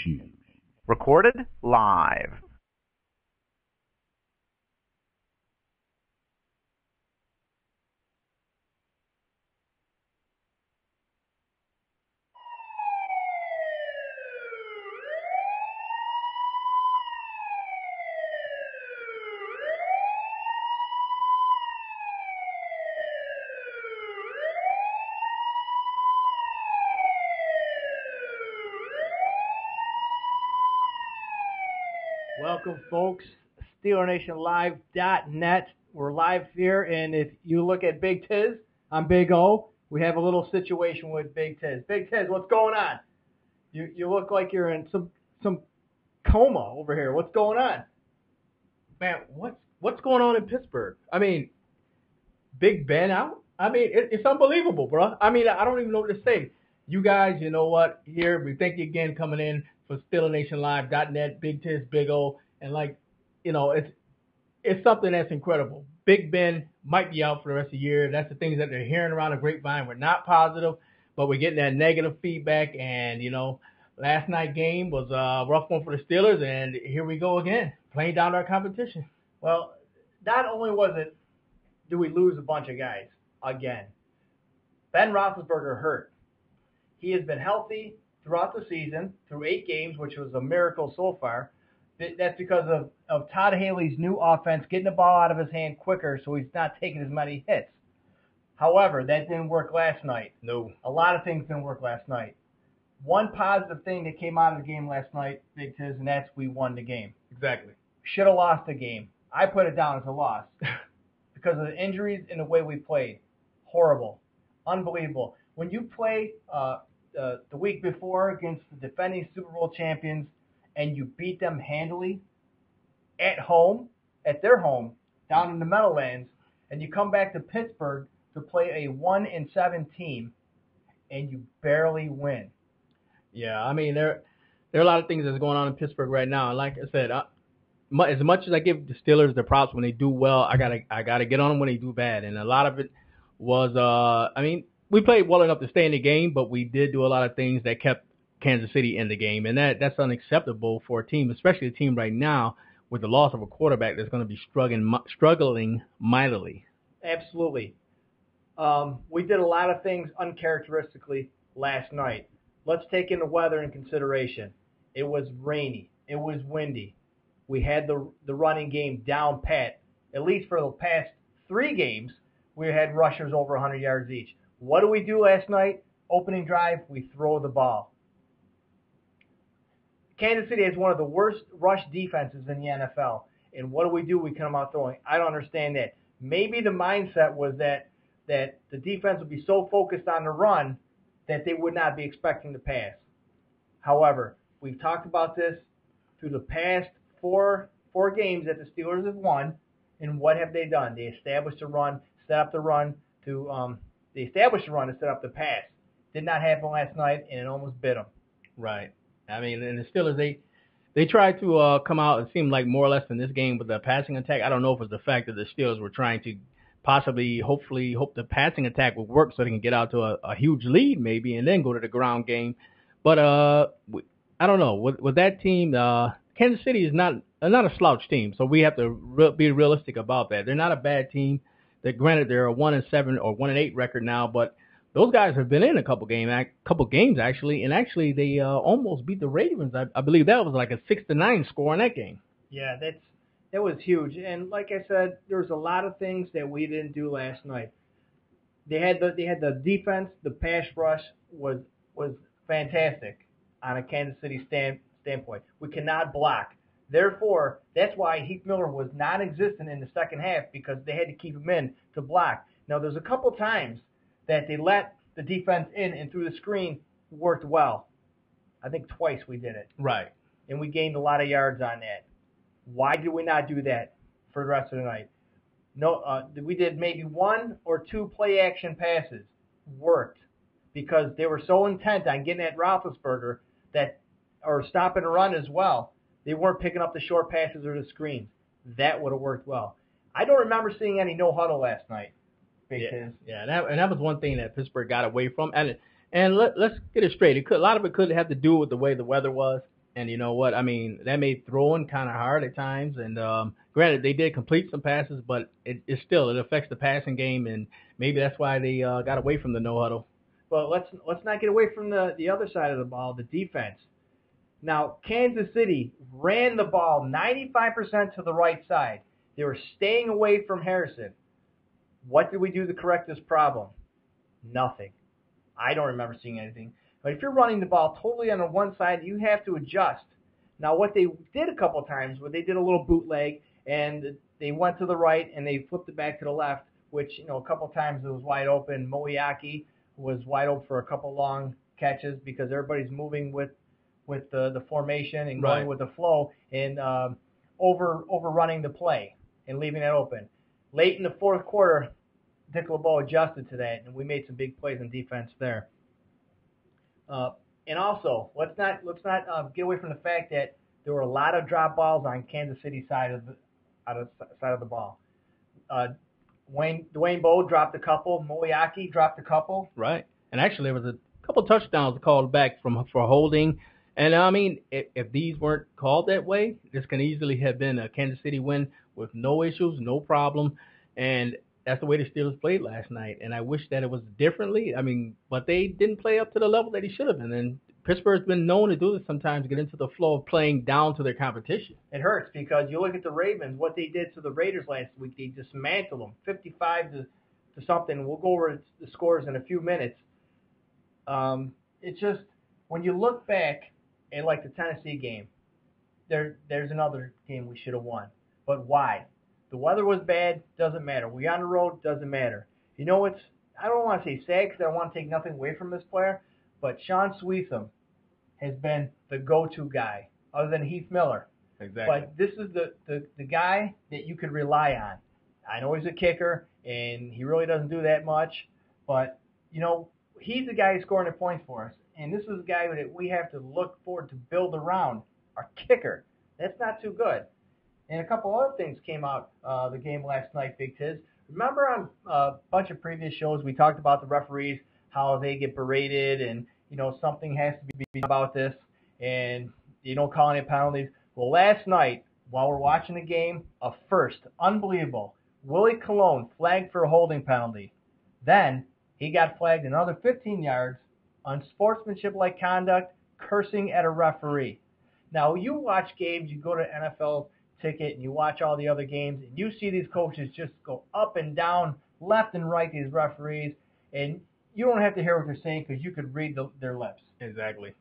Nation. Recorded live. Welcome, folks. SteelerNationLive.net. We're live here, and if you look at Big Tiz, I'm Big O. We have a little situation with Big Tiz. Big Tiz, what's going on? You look like you're in some coma over here. What's going on? Man, what's going on in Pittsburgh? I mean, Big Ben out? I mean, it's unbelievable, bro. I mean, I don't even know what to say. You guys, you know what? Here, we thank you again coming in for SteelerNationLive.net, Big Tiz, Big O, and it's something that's incredible. Big Ben might be out for the rest of the year. That's the things that they're hearing around the grapevine. We're not positive, but we're getting that negative feedback. And, last night's game was a rough one for the Steelers, and here we go again, playing down our competition. Well, not only do we lose a bunch of guys again, Ben Roethlisberger hurt. He has been healthy throughout the season, through 8 games, which was a miracle so far. That's because of Todd Haley's new offense, getting the ball out of his hand quicker so he's not taking as many hits. However, that didn't work last night. No. A lot of things didn't work last night. One positive thing that came out of the game last night, Big Tiz, and that's we won the game. Exactly. Should have lost the game. I put it down as a loss because of the injuries and the way we played. Horrible. Unbelievable. When you play the week before against the defending Super Bowl champions and you beat them handily at home, at their home, down in the Meadowlands, and you come back to Pittsburgh to play a 1-7 team and you barely win. Yeah, I mean, there are a lot of things that's going on in Pittsburgh right now. And like I said, as much as I give the Steelers the props when they do well, I gotta get on them when they do bad. And a lot of it was, we played well enough to stay in the game, but we did do a lot of things that kept Kansas City in the game, and that's unacceptable for a team, especially a team right now with the loss of a quarterback that's going to be struggling mightily. Absolutely. We did a lot of things uncharacteristically last night. Let's take in the weather in consideration. It was rainy. It was windy. We had the running game down pat. At least for the past 3 games, we had rushers over 100 yards each. What do we do last night? Opening drive, we throw the ball. Kansas City has one of the worst rush defenses in the NFL. And what do? We come out throwing. I don't understand that. Maybe the mindset was that the defense would be so focused on the run that they would not be expecting the pass. However, we've talked about this through the past four games that the Steelers have won, and what have they done? They established a run, set up the run to they established a run to set up the pass. Did not happen last night, and it almost bit them. Right. I mean, and the Steelers, they tried to come out, it seemed like more or less in this game with the passing attack. I don't know if it's the fact that the Steelers were trying to hopefully hope the passing attack would work so they can get out to a huge lead maybe and then go to the ground game. But I don't know. With that team, Kansas City is not a slouch team, so we have to be realistic about that. They're not a bad team. Granted, they're a 1-7 or 1-8 record now, but those guys have been in a couple games actually, and actually they almost beat the Ravens. I believe that was like a 6-9 score in that game. Yeah, that was huge. And like I said, there was a lot of things that we didn't do last night. They had the defense, the pass rush was fantastic on a Kansas City standpoint. We cannot block. Therefore, that's why Heath Miller was non-existent in the second half, because they had to keep him in to block. Now, there's a couple times that they let the defense in and through the screen worked well. I think twice we did it. Right. And we gained a lot of yards on that. Why did we not do that for the rest of the night? No, we did maybe 1 or 2 play-action passes. Worked. Because they were so intent on getting at Roethlisberger or stopping the run as well, they weren't picking up the short passes or the screens. That would have worked well. I don't remember seeing any no-huddle last night. And that was one thing that Pittsburgh got away from. And let's get it straight. A lot of it could have to do with the way the weather was. And you know what? I mean, that made throwing kind of hard at times. And granted, they did complete some passes, but it still affects the passing game, and maybe that's why they got away from the no huddle. But let's not get away from the other side of the ball, the defense. Now, Kansas City ran the ball 95% to the right side. They were staying away from Harrison. What did we do to correct this problem? Nothing. I don't remember seeing anything. But if you're running the ball totally on the one side, you have to adjust. Now, what they did a couple of times, where they did a little bootleg, and they went to the right, and they flipped it back to the left, which, a couple of times it was wide open. Moiaki was wide open for a couple long catches because everybody's moving with the formation and going with the flow and overrunning the play and leaving that open. Late in the fourth quarter, Dick LeBeau adjusted to that, and we made some big plays on defense there. And also, let's not get away from the fact that there were a lot of drop balls on Kansas City side of the ball. Dwayne Bowe dropped a couple. Moiaki dropped a couple. Right. And actually, there was a couple touchdowns called back for holding. And, I mean, if these weren't called that way, this can easily have been a Kansas City win with no issues, no problem. And that's the way the Steelers played last night. And I wish that it was differently. I mean, but they didn't play up to the level that he should have been. And Pittsburgh's been known to do this sometimes, get into the flow of playing down to their competition. It hurts because you look at the Ravens, what they did to the Raiders last week, they dismantled them 55 to something. We'll go over the scores in a few minutes. It's just, when you look back at like the Tennessee game, there's another game we should have won. But why? The weather was bad, doesn't matter. We on the road, doesn't matter. I don't want to say sad because I don't want to take nothing away from this player, but Sean Sweetham has been the go-to guy, other than Heath Miller. Exactly. But this is the guy that you could rely on. I know he's a kicker, and he really doesn't do that much, but, he's the guy who's scoring the points for us. And this is a guy that we have to look forward to build around, our kicker. That's not too good. And a couple other things came out the game last night, Big Tiz. Remember on a bunch of previous shows we talked about the referees, how they get berated and, something has to be about this and you don't call any penalties. Well, last night, while we're watching the game, a first, unbelievable, Willie Colon flagged for a holding penalty. Then he got flagged another 15 yards, unsportsmanship-like conduct, cursing at a referee. Now, you watch games, you go to NFL Ticket and you watch all the other games, and you see these coaches just go up and down, left and right, these referees, and you don't have to hear what they're saying because you could read their lips. Exactly.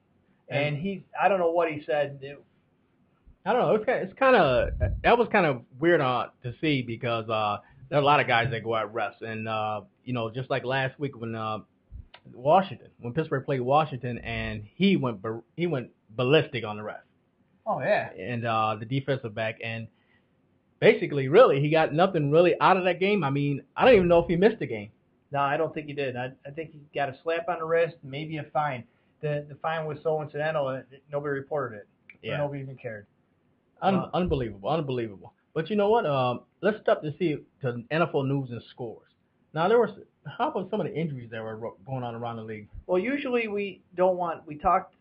And I don't know what he said. I don't know. That was kind of weird to see because there are a lot of guys that go at refs, and just like last week when Pittsburgh played Washington, and he went ballistic on the ref. Oh yeah. And the defensive back, and basically, really, he got nothing really out of that game. I mean, I don't even know if he missed the game. No, I don't think he did. I think he got a slap on the wrist, maybe a fine. The fine was so incidental that nobody reported it. Yeah. Nobody even cared. Unbelievable. But you know what? Let's stop to NFL news and scores. Now, how about some of the injuries that were going on around the league? Well, usually we talked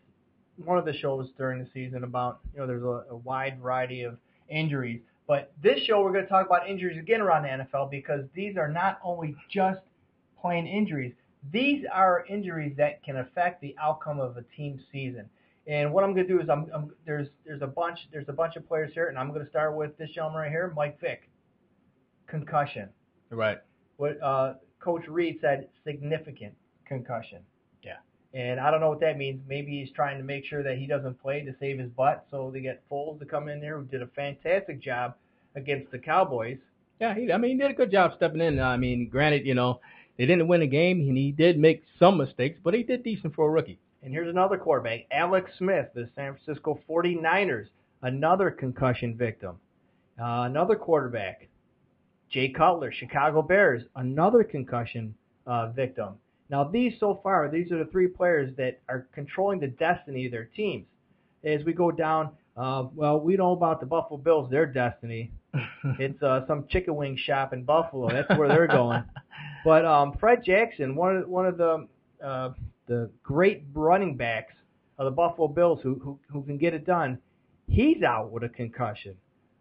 one of the shows during the season about, there's a wide variety of injuries. But this show, we're going to talk about injuries again around the NFL because these are not only just plain injuries. These are injuries that can affect the outcome of a team's season. And what I'm going to do is there's a bunch of players here, and I'm going to start with this gentleman right here, Mike Vick. Concussion. Right. What Coach Reed said, significant concussion. Yeah. And I don't know what that means. Maybe he's trying to make sure that he doesn't play to save his butt. So they get Foles to come in there, who did a fantastic job against the Cowboys. Yeah, he did a good job stepping in. I mean, granted, they didn't win a game, and he did make some mistakes, but he did decent for a rookie. And here's another quarterback, Alex Smith, the San Francisco 49ers, another concussion victim. Another quarterback, Jay Cutler, Chicago Bears, another concussion victim. Now, these are the three players that are controlling the destiny of their teams. As we go down, we know about the Buffalo Bills, their destiny. It's some chicken wing shop in Buffalo. That's where they're going. But Fred Jackson, one of the great running backs of the Buffalo Bills who can get it done, he's out with a concussion.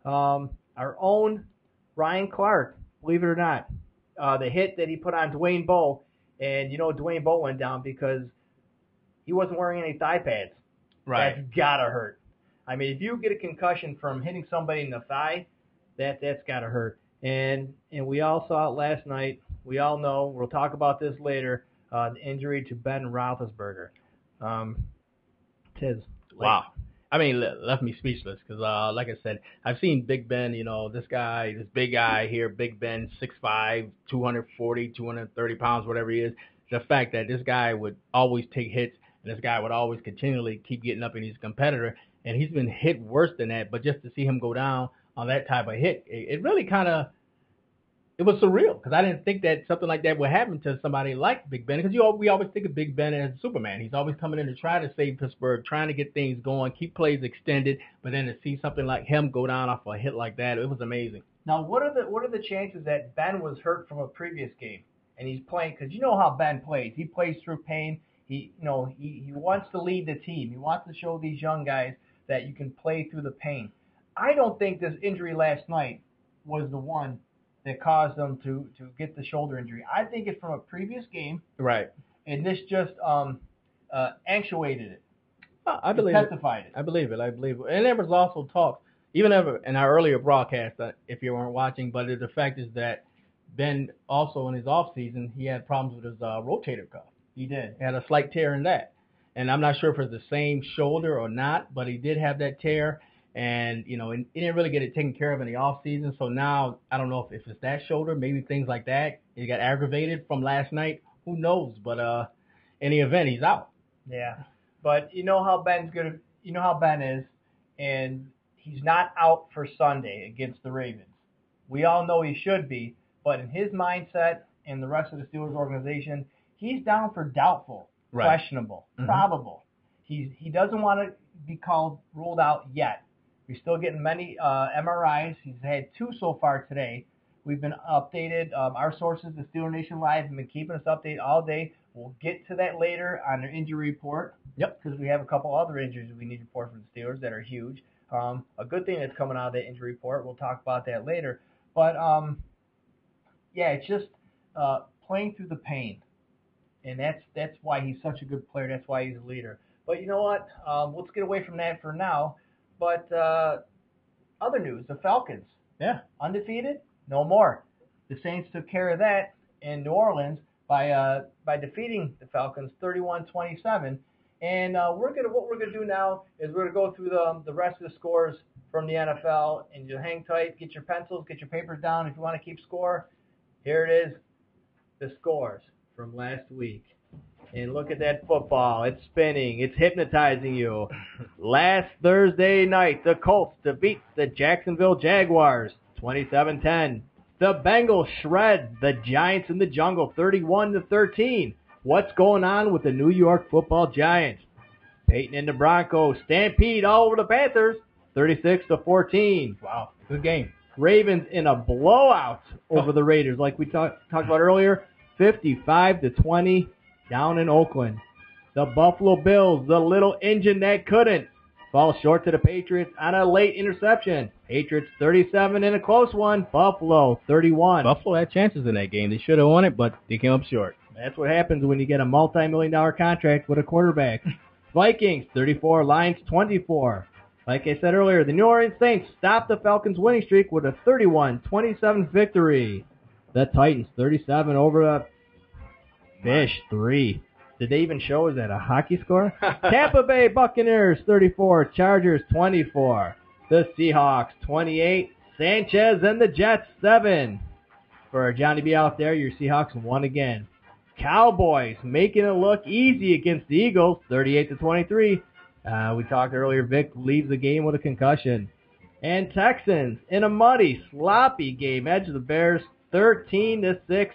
Our own Ryan Clark, believe it or not, the hit that he put on Dwayne Bowe, and Dwayne Bowe went down because he wasn't wearing any thigh pads. Right. That's gotta hurt. I mean, if you get a concussion from hitting somebody in the thigh, that's gotta hurt. And we all saw it last night. We all know. We'll talk about this later. The injury to Ben Roethlisberger. Wow. I mean, left me speechless because, like I said, I've seen Big Ben, this big guy here, Big Ben, 6'5", 240, 230 pounds, whatever he is. The fact that this guy would always take hits and this guy would always continually keep getting up, and he's a competitor, and he's been hit worse than that. But just to see him go down on that type of hit, it really kind of, it was surreal because I didn't think that something like that would happen to somebody like Big Ben, because we always think of Big Ben as Superman. He's always coming in to try to save Pittsburgh, trying to get things going, keep plays extended, but then to see something like him go down off a hit like that, it was amazing. Now, what are the chances that Ben was hurt from a previous game and he's playing? Because you know how Ben plays. He plays through pain. He wants to lead the team. He wants to show these young guys that you can play through the pain. I don't think this injury last night was the one that caused them to get the shoulder injury. I think it's from a previous game. Right. And this just actuated it. I believe testified it. I believe it. And there was also talk, even in our earlier broadcast, if you weren't watching, but the fact is that Ben also in his offseason, he had problems with his rotator cuff. He did. He had a slight tear in that. And I'm not sure if it's the same shoulder or not, but he did have that tear. And, he didn't really get it taken care of in the offseason. So now, I don't know if it's that shoulder, maybe things like that. He got aggravated from last night. Who knows? But in the event, he's out. Yeah. But you know how Ben is, and he's not out for Sunday against the Ravens. We all know he should be, but in his mindset and the rest of the Steelers organization, he's down for doubtful, right, questionable, probable. He doesn't want to be ruled out yet. We're still getting many MRIs. He's had 2 so far today. We've been updated. Our sources, the Steeler Nation Live, have been keeping us updated all day. We'll get to that later on their injury report. Yep. Because we have a couple other injuries we need to report from the Steelers that are huge. A good thing that's coming out of that injury report. We'll talk about that later. But, it's just playing through the pain. And that's why he's such a good player. That's why he's a leader. But you know what? Let's get away from that for now. But other news, the Falcons. Yeah. Undefeated? No more. The Saints took care of that in New Orleans by defeating the Falcons 31-27. And what we're gonna do now is we're gonna go through the rest of the scores from the NFL, and you hang tight, get your pencils, get your papers down if you want to keep score. Here it is, the scores from last week. And look at that football. It's spinning. It's hypnotizing you. Last Thursday night, the Colts defeat the Jacksonville Jaguars 27-10. The Bengals shred the Giants in the Jungle 31-13. What's going on with the New York Football Giants? Peyton and the Broncos stampede all over the Panthers 36-14. Wow, good game. Ravens in a blowout over the Raiders, like we talked about earlier, 55-20. Down in Oakland. The Buffalo Bills, the little engine that couldn't, fall short to the Patriots on a late interception. Patriots 37 in a close one. Buffalo 31. Buffalo had chances in that game. They should have won it, but they came up short. That's what happens when you get a multi-million-dollar contract with a quarterback. Vikings 34, Lions 24. Like I said earlier, the New Orleans Saints stopped the Falcons' winning streak with a 31-27 victory. The Titans 37 over the Fish 3. Did they even show? Is that a hockey score? Tampa Bay Buccaneers 34, Chargers 24. The Seahawks 28, Sanchez and the Jets 7. For Johnny B out there, your Seahawks won again. Cowboys making it look easy against the Eagles 38-23. We talked earlier, Vic leaves the game with a concussion. And Texans in a muddy, sloppy game edge of the Bears 13-6.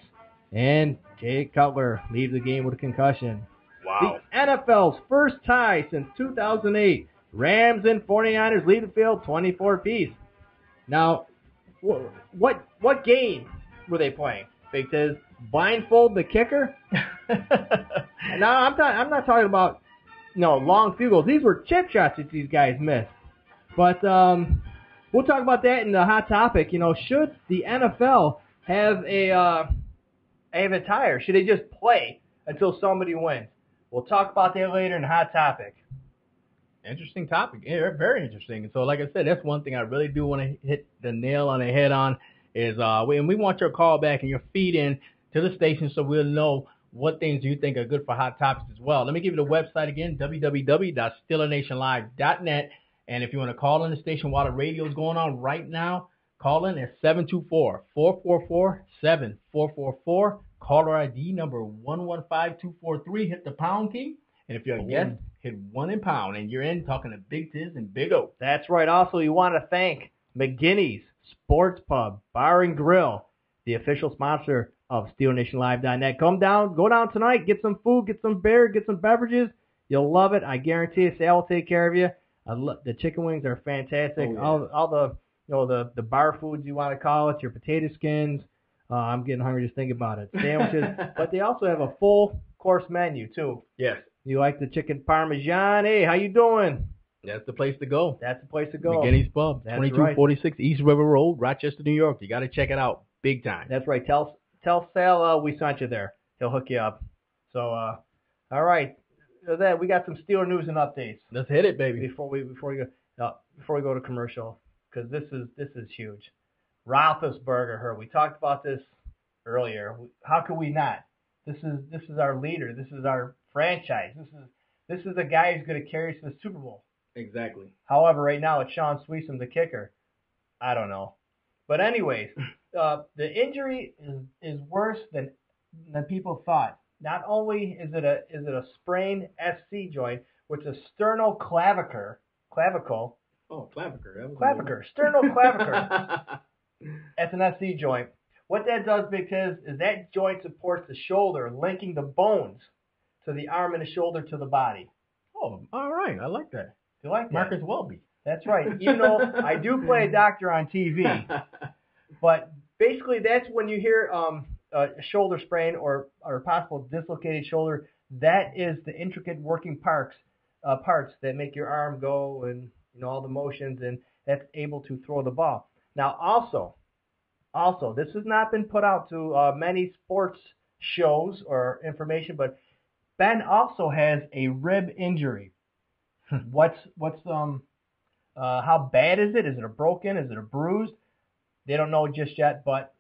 And Jay Cutler leaves the game with a concussion. Wow. The NFL's first tie since 2008. Rams and 49ers leave the field 24 apiece. Now, what game were they playing? Because blindfold the kicker? Now, I'm not talking about long field goals. These were chip shots that these guys missed. But we'll talk about that in the hot topic. Should the NFL have a tire? Should they just play until somebody wins? We'll talk about that later in the hot topic. Interesting topic. Yeah, very interesting. So, like I said, that's one thing I really do want to hit the nail on the head on is we want your call back and your feed in to the station so we'll know what things you think are good for hot topics as well. Let me give you the website again, www.steelernationlive.net. And if you want to call in the station while the radio is going on right now, call in at 724-444-7444. Caller ID number 115243. Hit the pound key. And if you're a guest, hit 1 and pound. And you're in talking to Big Tiz and Big O. That's right. Also, you want to thank McGinney's Sports Pub Bar and Grill, the official sponsor of SteelerNationLive.net. Go down tonight, get some food, get some beer, get some beverages. You'll love it. I guarantee you. Sal will take care of you. The chicken wings are fantastic. Oh, yeah. All the bar foods you want to call it, your potato skins. I'm getting hungry just thinking about it. Sandwiches. But they also have a full course menu too. Yes. You like the chicken parmesan? Hey, how you doing? That's the place to go. That's the place to go. McGinney's Pub, That's 2246 right. East River Road, Rochester, New York. You got to check it out. Big time. That's right. Tell Sal we sent you there. He'll hook you up. So, all right. That we got some Steeler news and updates. Let's hit it, baby. Before we go to commercial, because this is huge. Roethlisberger. We talked about this earlier. How could we not? This is our leader. This is our franchise. This is a guy who's going to carry us to the Super Bowl. Exactly. However, right now it's Sean Sweesom, the kicker. I don't know. But anyways, the injury is worse than people thought. Not only is it a sprained SC joint, which is sternoclavicle. Oh, clavicle. Clavicle. Sternoclavicle. That's an SC joint. What that does, because is that joint supports the shoulder, linking the bones to the arm and the shoulder to the body. Oh, all right. I like that. You like that? Marcus Welby. That's right. Even though I do play a doctor on TV, but basically that's when you hear a shoulder sprain or possible dislocated shoulder. That is the intricate working parts that make your arm go and all the motions, and that's able to throw the ball. Now also, this has not been put out to many sports shows or information, but Ben also has a rib injury. How bad is it? Is it a broken? Is it a bruised? They don't know just yet, but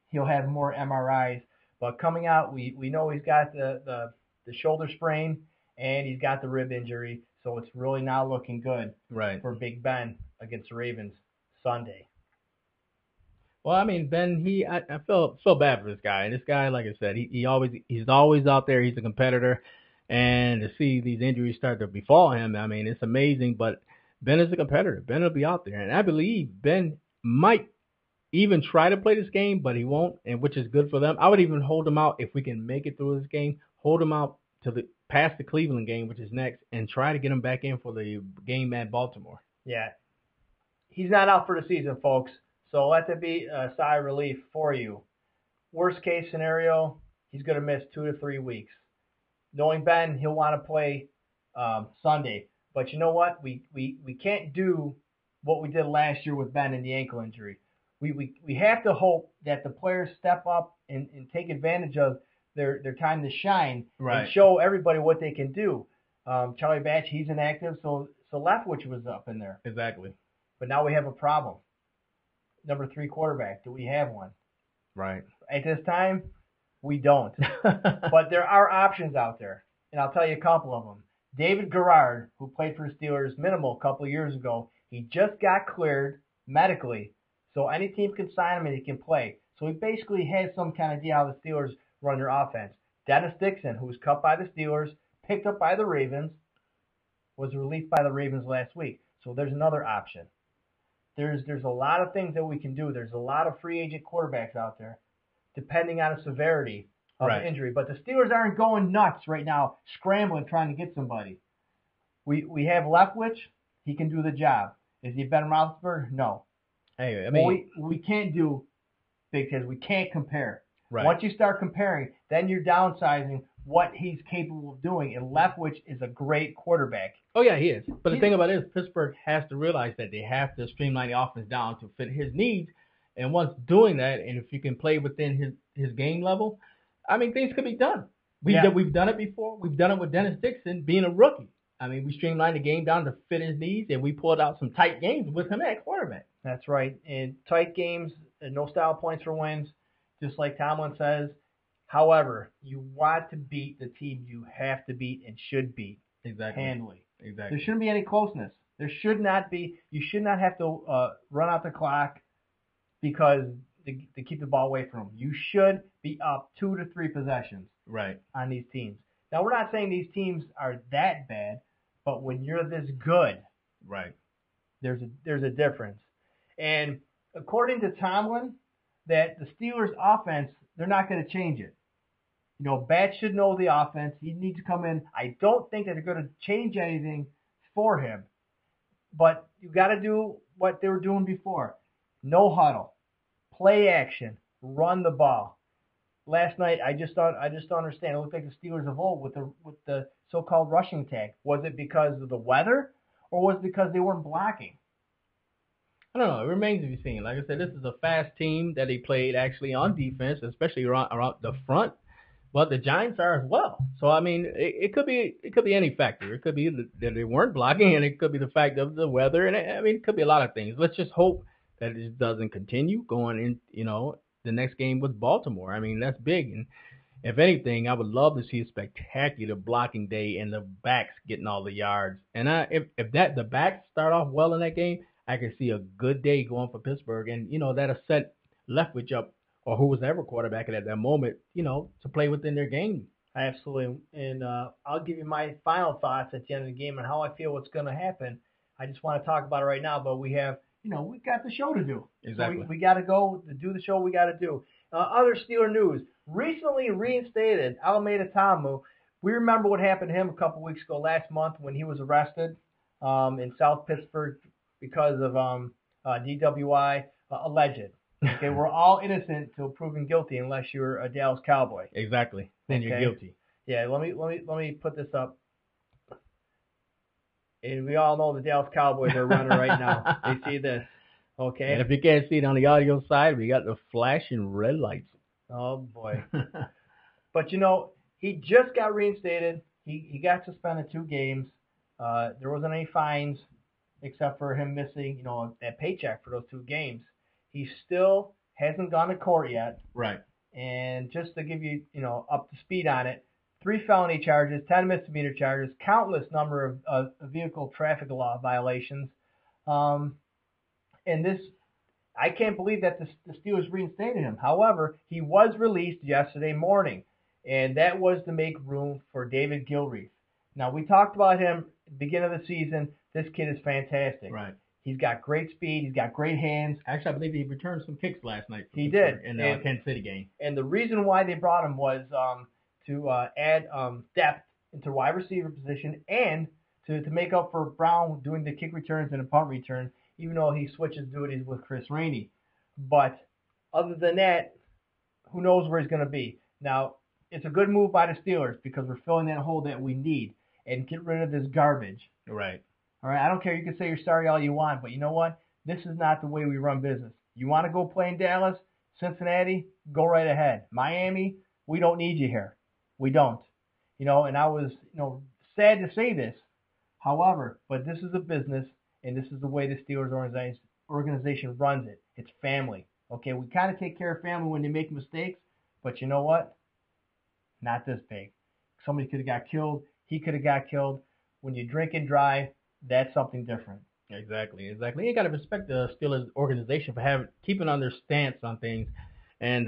he'll have more MRIs. But coming out, we know he's got the shoulder sprain and he's got the rib injury, so it's really not looking good for Big Ben against the Ravens Sunday. Well, I mean, Ben, I feel so bad for this guy. And this guy, like I said, he's always out there. He's a competitor. And to see these injuries start to befall him, I mean, it's amazing. But Ben is a competitor. Ben will be out there. And I believe Ben might even try to play this game, but he won't, and which is good for them. I would even hold him out if we can make it through this game. Hold him out past the Cleveland game, which is next, and try to get him back in for the game at Baltimore. Yeah. He's not out for the season, folks. So let that be a sigh of relief for you. Worst case scenario, he's going to miss 2 to 3 weeks. Knowing Ben, he'll want to play Sunday. But you know what? We can't do what we did last year with Ben and the ankle injury. We have to hope that the players step up and take advantage of their time to shine and show everybody what they can do. Charlie Batch, he's inactive, so Leftwich was up in there. Exactly. But now we have a problem. Number 3 quarterback. Do we have one? Right. At this time, we don't. But there are options out there, and I'll tell you a couple of them. David Garrard, who played for the Steelers minimal a couple of years ago, he just got cleared medically, so any team can sign him and he can play. So he basically has some kind of idea how the Steelers run their offense. Dennis Dixon, who was cut by the Steelers, picked up by the Ravens, was released by the Ravens last week. So there's another option. There's a lot of things that we can do. There's a lot of free agent quarterbacks out there, depending on the severity of the injury. But the Steelers aren't going nuts right now, scrambling, trying to get somebody. We have Leftwich. He can do the job. Is he Ben Roethlisberger? No. Hey, I mean, we can't do big things. We can't compare. Right. Once you start comparing, then you're downsizing what he's capable of doing. And Leftwich is a great quarterback. Oh, yeah, he is. But the thing about it is Pittsburgh has to realize that they have to streamline the offense down to fit his needs. And once doing that, and if you can play within his game level, I mean, things could be done. We've done it before. We've done it with Dennis Dixon being a rookie. I mean, we streamlined the game down to fit his needs, and we pulled out some tight games with him at quarterback. That's right. In tight games, no style points for wins, just like Tomlin says. However, you want to beat the team you have to beat and should beat. Exactly. Handily. Exactly. There shouldn't be any closeness. There should not be. You should not have to run out the clock because to keep the ball away from them. You should be up 2 to 3 possessions. Right. On these teams. Now, we're not saying these teams are that bad, but when you're this good, right, there's a difference. And according to Tomlin, that the Steelers' offense, they're not going to change it. You know, Bat should know the offense. He needs to come in. I don't think that they're going to change anything for him, but you got to do what they were doing before. No huddle, play action, run the ball. Last night, I just don't understand. It looked like the Steelers of old with the so-called rushing attack. Was it because of the weather, or was it because they weren't blocking? I don't know. It remains to be seen. Like I said, this is a fast team that they played actually on defense, especially around the front. But the Giants are as well. So I mean, it could be any factor. It could be that they weren't blocking, and it could be the fact of the weather, and I mean, it could be a lot of things. Let's just hope that it doesn't continue going in. You know, the next game with Baltimore. I mean, that's big. And if anything, I would love to see a spectacular blocking day and the backs getting all the yards. And if the backs start off well in that game, I can see a good day going for Pittsburgh. And, you know, that'll set Leftwich up, or who was ever quarterback at that moment, you know, to play within their game. Absolutely. And I'll give you my final thoughts at the end of the game and how I feel what's going to happen. I just want to talk about it right now, but we've got the show to do. Exactly. So we got to go to do the show we got to do. Other Steeler news. Recently reinstated Alameda Tamu. We remember what happened to him a couple weeks ago last month when he was arrested in South Pittsburgh because of DWI, alleged. Okay, we're all innocent until proven guilty unless you're a Dallas Cowboy. Exactly. Then you're guilty. Yeah, let me put this up. And we all know the Dallas Cowboys are running right now. They see this. Okay. And if you can't see it on the audio side, we got the flashing red lights. Oh boy. But you know, he just got reinstated. He got suspended 2 games. There wasn't any fines except for him missing, you know, that paycheck for those 2 games. He still hasn't gone to court yet. Right. And just to give you, you know, up to speed on it, 3 felony charges, 10 misdemeanor charges, countless number of vehicle traffic law violations. And this, I can't believe that the Steelers reinstated him. However, he was released yesterday morning, and that was to make room for David Gilreath. Now, we talked about him at the beginning of the season. This kid is fantastic. Right. He's got great speed. He's got great hands. Actually, I believe he returned some kicks last night. He did. In the Kansas City game. And the reason why they brought him was to add depth into wide receiver position and to make up for Brown doing the kick returns and the punt return, even though he switches duties with Chris Rainey. But other than that, who knows where he's going to be. Now, it's a good move by the Steelers because we're filling that hole that we need and get rid of this garbage. Right. All right, I don't care. You can say you're sorry all you want, but you know what? This is not the way we run business. You want to go play in Dallas, Cincinnati, go right ahead. Miami, we don't need you here. We don't. You know, and I was, you know, sad to say this. However, but this is a business, and this is the way the Steelers organization runs it. It's family. Okay, we kind of take care of family when they make mistakes, but you know what? Not this big. Somebody could have got killed. He could have got killed. When you drink and drive, that's something different. Exactly. You got to respect the Steelers organization for keeping on their stance on things. And,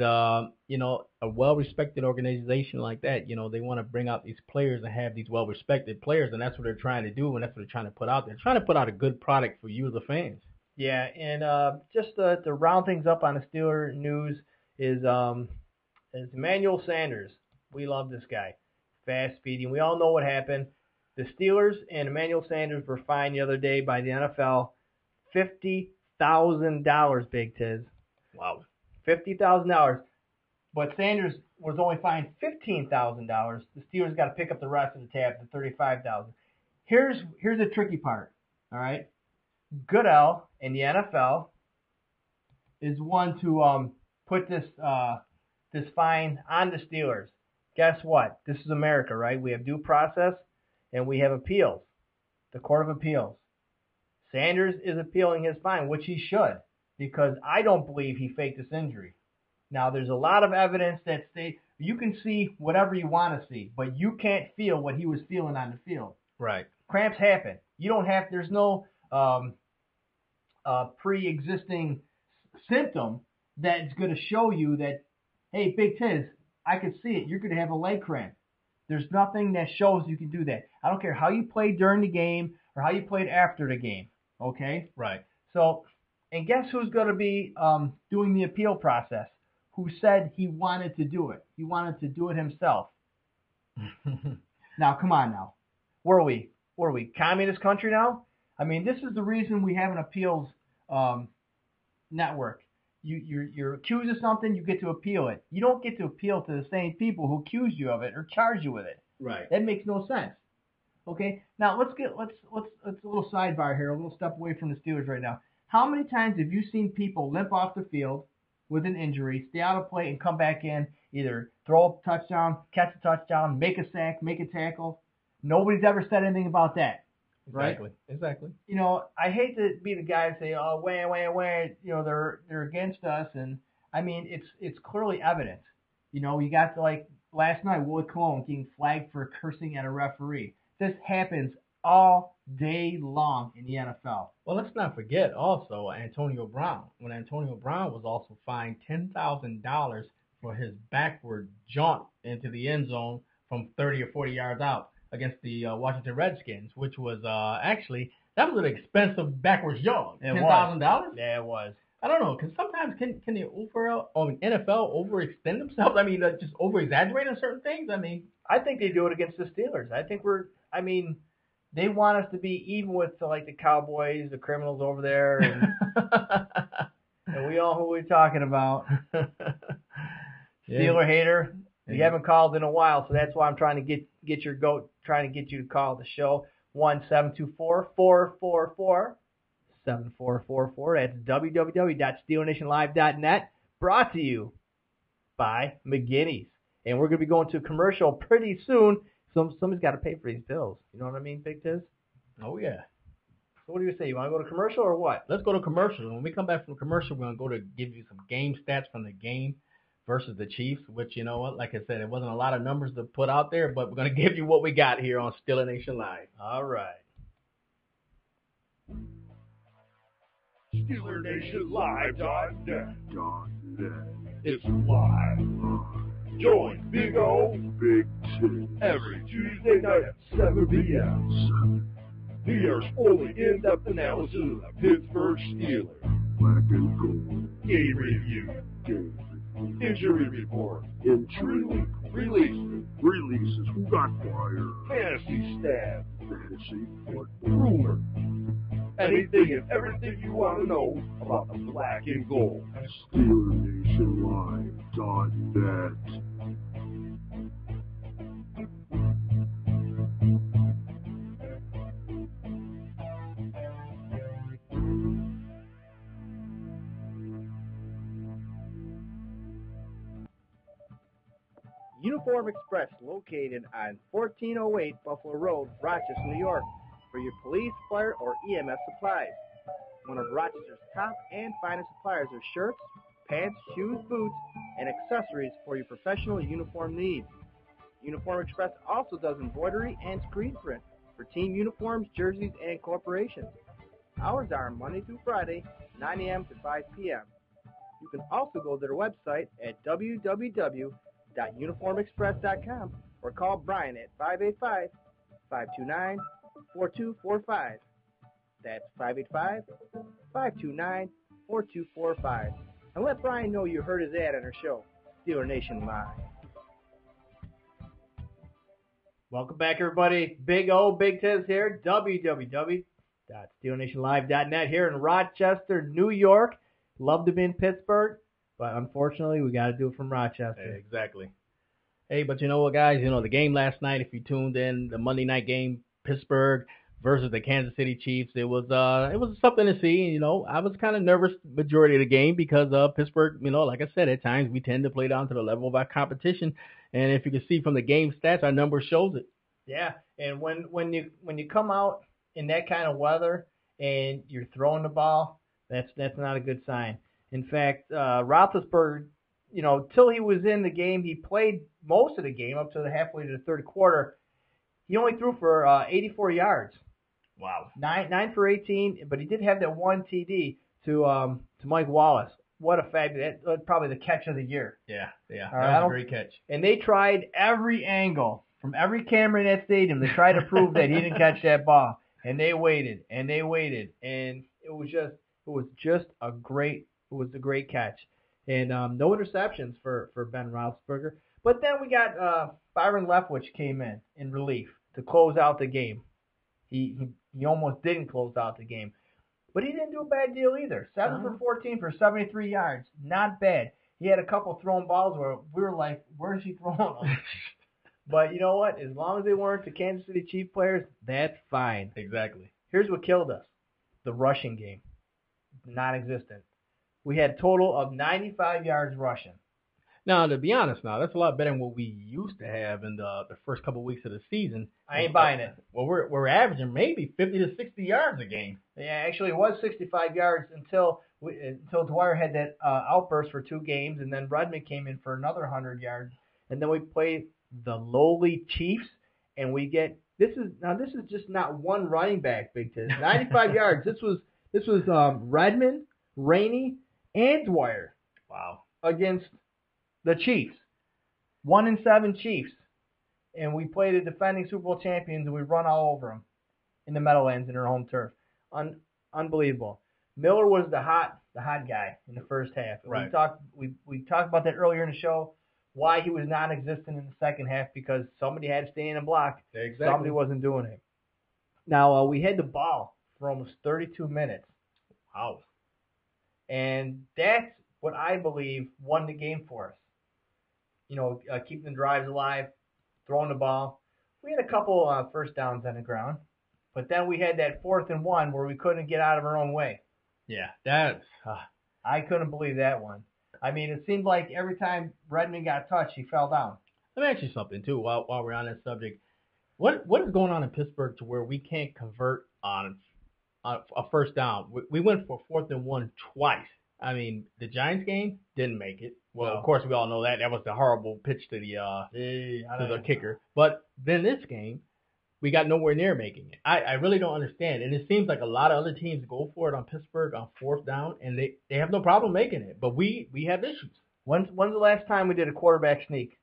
you know, a well-respected organization like that, you know, they want to bring out these players and have these well-respected players, and that's what they're trying to do, and that's what they're trying to put out there. They're trying to put out a good product for you, the fans. Yeah, and just to round things up on the Steeler news is Emmanuel Sanders. We love this guy. Fast, speedy. We all know what happened. The Steelers and Emmanuel Sanders were fined the other day by the NFL $50,000, Big Tiz. Wow. $50,000. But Sanders was only fined $15,000. The Steelers got to pick up the rest of the tab to $35,000. Here's the tricky part. All right, Goodell in the NFL is one to put this fine on the Steelers. Guess what? This is America, right? We have due process and we have appeals. The Court of Appeals. Sanders is appealing his fine, which he should, because I don't believe he faked this injury. Now, there's a lot of evidence that you can see whatever you want to see, but you can't feel what he was feeling on the field. Right. Cramps happen. You don't have. There's no pre-existing symptom that's going to show you that, hey, Big Tiz, I can see it. You're going to have a leg cramp. There's nothing that shows you can do that. I don't care how you played during the game or how you played after the game. Okay? Right. So, and guess who's going to be doing the appeal process? Who said he wanted to do it? He wanted to do it himself. Now, come on now. Where are we? Where are we? Communist country now? I mean, this is the reason we have an appeals network. You're accused of something, you get to appeal it. You don't get to appeal to the same people who accused you of it or charge you with it. Right. That makes no sense. Okay. Now let's a little sidebar here, a little step away from the Steelers right now. How many times have you seen people limp off the field with an injury, stay out of play, and come back in, either throw a touchdown, catch a touchdown, make a sack, make a tackle? Nobody's ever said anything about that. Right? Exactly. You know, I hate to be the guy to say, oh, wah, you know, they're against us, and I mean, it's clearly evident. You know, you got like last night, Willie Colon getting flagged for cursing at a referee. This happens all day long in the NFL. Well, let's not forget also Antonio Brown. When Antonio Brown was also fined $10,000 for his backward jaunt into the end zone from 30 or 40 yards out against the Washington Redskins, which was actually, that was an expensive backwards jaunt. $10,000? Yeah, it was. I don't know, because sometimes can the NFL overextend themselves? I mean, just over-exaggerate on certain things? I mean, I think they do it against the Steelers. They want us to be even with like the Cowboys, the criminals over there, and we all who we're talking about. Steeler hater. You haven't called in a while, so that's why I'm trying to get you to call the show. 1-724-444-7444. That's www.steelnationlive.net. Brought to you by McGinney's. And we're going to be going to a commercial pretty soon. Somebody's got to pay for these bills. You know what I mean, Big Tiz? Oh, yeah. So what do you say? You want to go to commercial or what? Let's go to commercial. When we come back from commercial, we're going to go to give you some game stats from the game versus the Chiefs, which, you know what, like I said, it wasn't a lot of numbers to put out there, but we're going to give you what we got here on Steeler Nation Live. All right. SteelerNationLive.net. It's live. Join Big O, Big T every Tuesday night at 7 p.m. Here's only in-depth analysis of the Pittsburgh Steelers. Black and gold. Game review. Injury report. Injury releases. Who got fired? Fantasy stats. Fantasy football. Rumor. Anything and everything you want to know about the black and gold. SteelerNationLive.net. Uniform Express, located on 1408 Buffalo Road, Rochester, New York, for your police, fire, or EMS supplies. One of Rochester's top and finest suppliers of shirts, pants, shoes, boots, and accessories for your professional uniform needs. Uniform Express also does embroidery and screen print for team uniforms, jerseys, and corporations. Hours are Monday through Friday, 9 a.m. to 5 p.m. You can also go to their website at www.uniformexpress.com or call Brian at 585-529-4245. That's 585-529-4245. And let Brian know you heard his ad on our show, Steeler Nation Live. Welcome back, everybody. Big O, Big Tiz here, www.steelnationlive.net here in Rochester, New York. Love to be in Pittsburgh, but unfortunately, we got to do it from Rochester. Exactly. Hey, but you know what, guys? You know, the game last night, if you tuned in, the Monday night game, Pittsburgh versus the Kansas City Chiefs, it was something to see. You know, I was kind of nervous majority of the game because Pittsburgh, you know, like I said, at times we tend to play down to the level of our competition. And if you can see from the game stats, our number shows it. Yeah, and when you come out in that kind of weather and you're throwing the ball, that's not a good sign. In fact, Roethlisberger, you know, till he was in the game, he played most of the game up to the halfway to the third quarter. He only threw for 84 yards, Wow. nine for 18, but he did have that one TD to Mike Wallace. What a fabulous! That's probably the catch of the year. Yeah, All that right, was a great catch. And they tried every angle from every camera in that stadium to try to prove that he didn't catch that ball. And they waited and they waited, and it was just a great catch. And no interceptions for Ben Roethlisberger. But then we got Byron Leftwich came in relief to close out the game. He almost didn't close out the game. But he didn't do a bad deal either. 7 for 14 for 73 yards. Not bad. He had a couple thrown balls where we were like, where's he throwing them? But you know what? As long as they weren't the Kansas City Chiefs players, that's fine. Exactly. Here's what killed us. The rushing game. Non-existent. We had a total of 95 yards rushing. Now, to be honest, that's a lot better than what we used to have in the first couple of weeks of the season. I ain't buying it. Well, we're averaging maybe 50 to 60 yards a game. Yeah, actually it was 65 yards until Dwyer had that outburst for 2 games, and then Redmond came in for another 100 yards, and then we played the lowly Chiefs, and we get this is just not one running back, Big Tiz. 95 yards. This was Redmond, Rainey, and Dwyer. Wow. Against the Chiefs. 1-7 Chiefs. And we played the defending Super Bowl champions, and we run all over them in the Meadowlands in their home turf. Unbelievable. Miller was the hot guy in the first half. Right. We talked about that earlier in the show, why he was non-existent in the second half, because somebody had to stay in and block. Exactly. Somebody wasn't doing it. Now, we had the ball for almost 32 minutes. Wow. And that's what I believe won the game for us. You know, keeping the drives alive, throwing the ball. We had a couple first downs on the ground, but then we had that 4th and 1 where we couldn't get out of our own way. Yeah, that's. I couldn't believe that one. I mean, it seemed like every time Redmond got touched, he fell down. Let me ask you something too. While we're on that subject, what is going on in Pittsburgh to where we can't convert on a first down? We went for 4th and 1 twice. I mean, the Giants game didn't make it. Well, of course, we all know that. That was the horrible pitch to the kicker. But then this game, we got nowhere near making it. I really don't understand. And it seems like a lot of other teams go for it on Pittsburgh on 4th down, and they have no problem making it. But we have issues. When's the last time we did a quarterback sneak?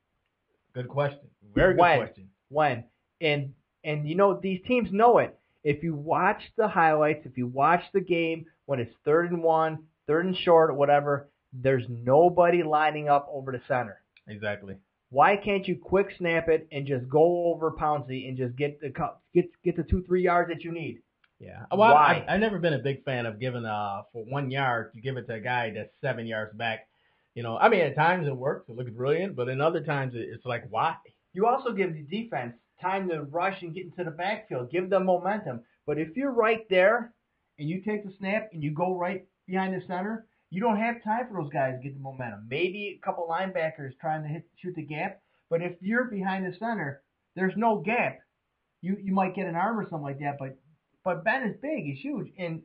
Good question. Very good question. When? And you know, these teams know it. If you watch the highlights, if you watch the game, when it's 3rd and 1, 3rd and short, or whatever, there's nobody lining up over the center. Exactly. Why can't you quick snap it and just go over Pouncey and just get the 2-3 yards that you need? Yeah. Well, Why? I've never been a big fan of giving for 1 yard, you give it to a guy that's 7 yards back. You know, I mean, at times it works, it looks brilliant, but in other times it's like, why? You also give the defense time to rush and get into the backfield, give them momentum. But if you're right there and you take the snap and you go right behind the center, you don't have time for those guys to get the momentum. Maybe a couple linebackers trying to shoot the gap, but if you're behind the center, there's no gap. You might get an arm or something like that, but Ben is big, he's huge, and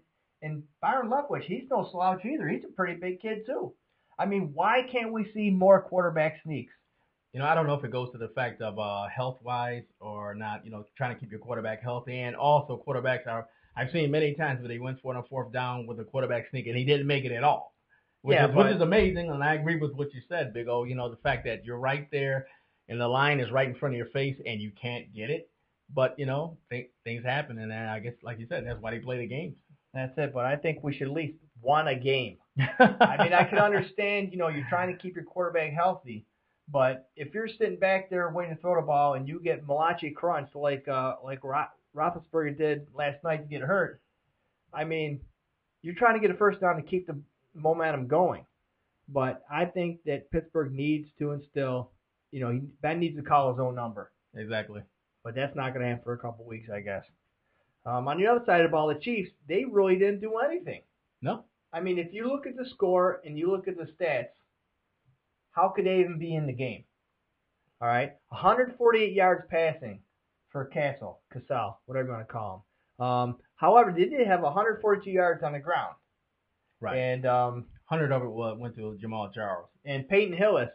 Byron Leftwich, he's no slouch either. He's a pretty big kid too. I mean, why can't we see more quarterback sneaks? You know, I don't know if it goes to the fact of health-wise or not, you know, trying to keep your quarterback healthy. And also quarterbacks I've seen many times where they went for it on 4th down with a quarterback sneak and he didn't make it at all. Which is amazing. And I agree with what you said, Big O. You know, the fact that you're right there and the line is right in front of your face and you can't get it. But, you know, things happen. And I guess, like you said, that's why they play the games. That's it. But I think we should at least win a game. I mean, I can understand, you know, you're trying to keep your quarterback healthy. But if you're sitting back there waiting to throw the ball and you get Malachi crunched like Roethlisberger did last night to get hurt, I mean, you're trying to get a first down to keep the momentum going. But I think that Pittsburgh needs to instill Ben needs to call his own number. Exactly. But that's not going to happen for a couple weeks, I guess. On the other side of the ball, the Chiefs, they really didn't do anything. No. I mean, if you look at the score and you look at the stats, how could they even be in the game? All right, 148 yards passing for Cassell, whatever you want to call him. However, they did have 142 yards on the ground. Right. And 100 of it went to Jamal Charles. And Peyton Hillis,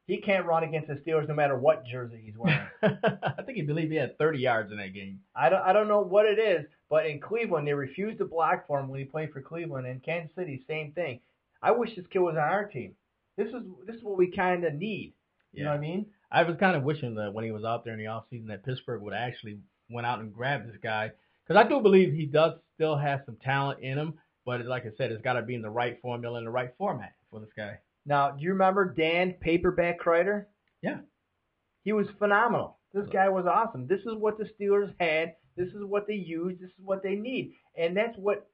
he can't run against the Steelers no matter what jersey he's wearing. I think he had 30 yards in that game. I don't know what it is, but in Cleveland, they refused to block for him when he played for Cleveland. And Kansas City, same thing. I wish this kid was on our team. This is what we kind of need. You know what I mean? I was kind of wishing that when he was out there in the offseason that Pittsburgh would actually went out and grabbed this guy. Because I do believe he does still have some talent in him. But like I said, it's got to be in the right formula and the right format for this guy. Now, do you remember Dan Paperback Kreider? Yeah. He was phenomenal. This guy was awesome. This is what the Steelers had. This is what they used. This is what they need. And that's what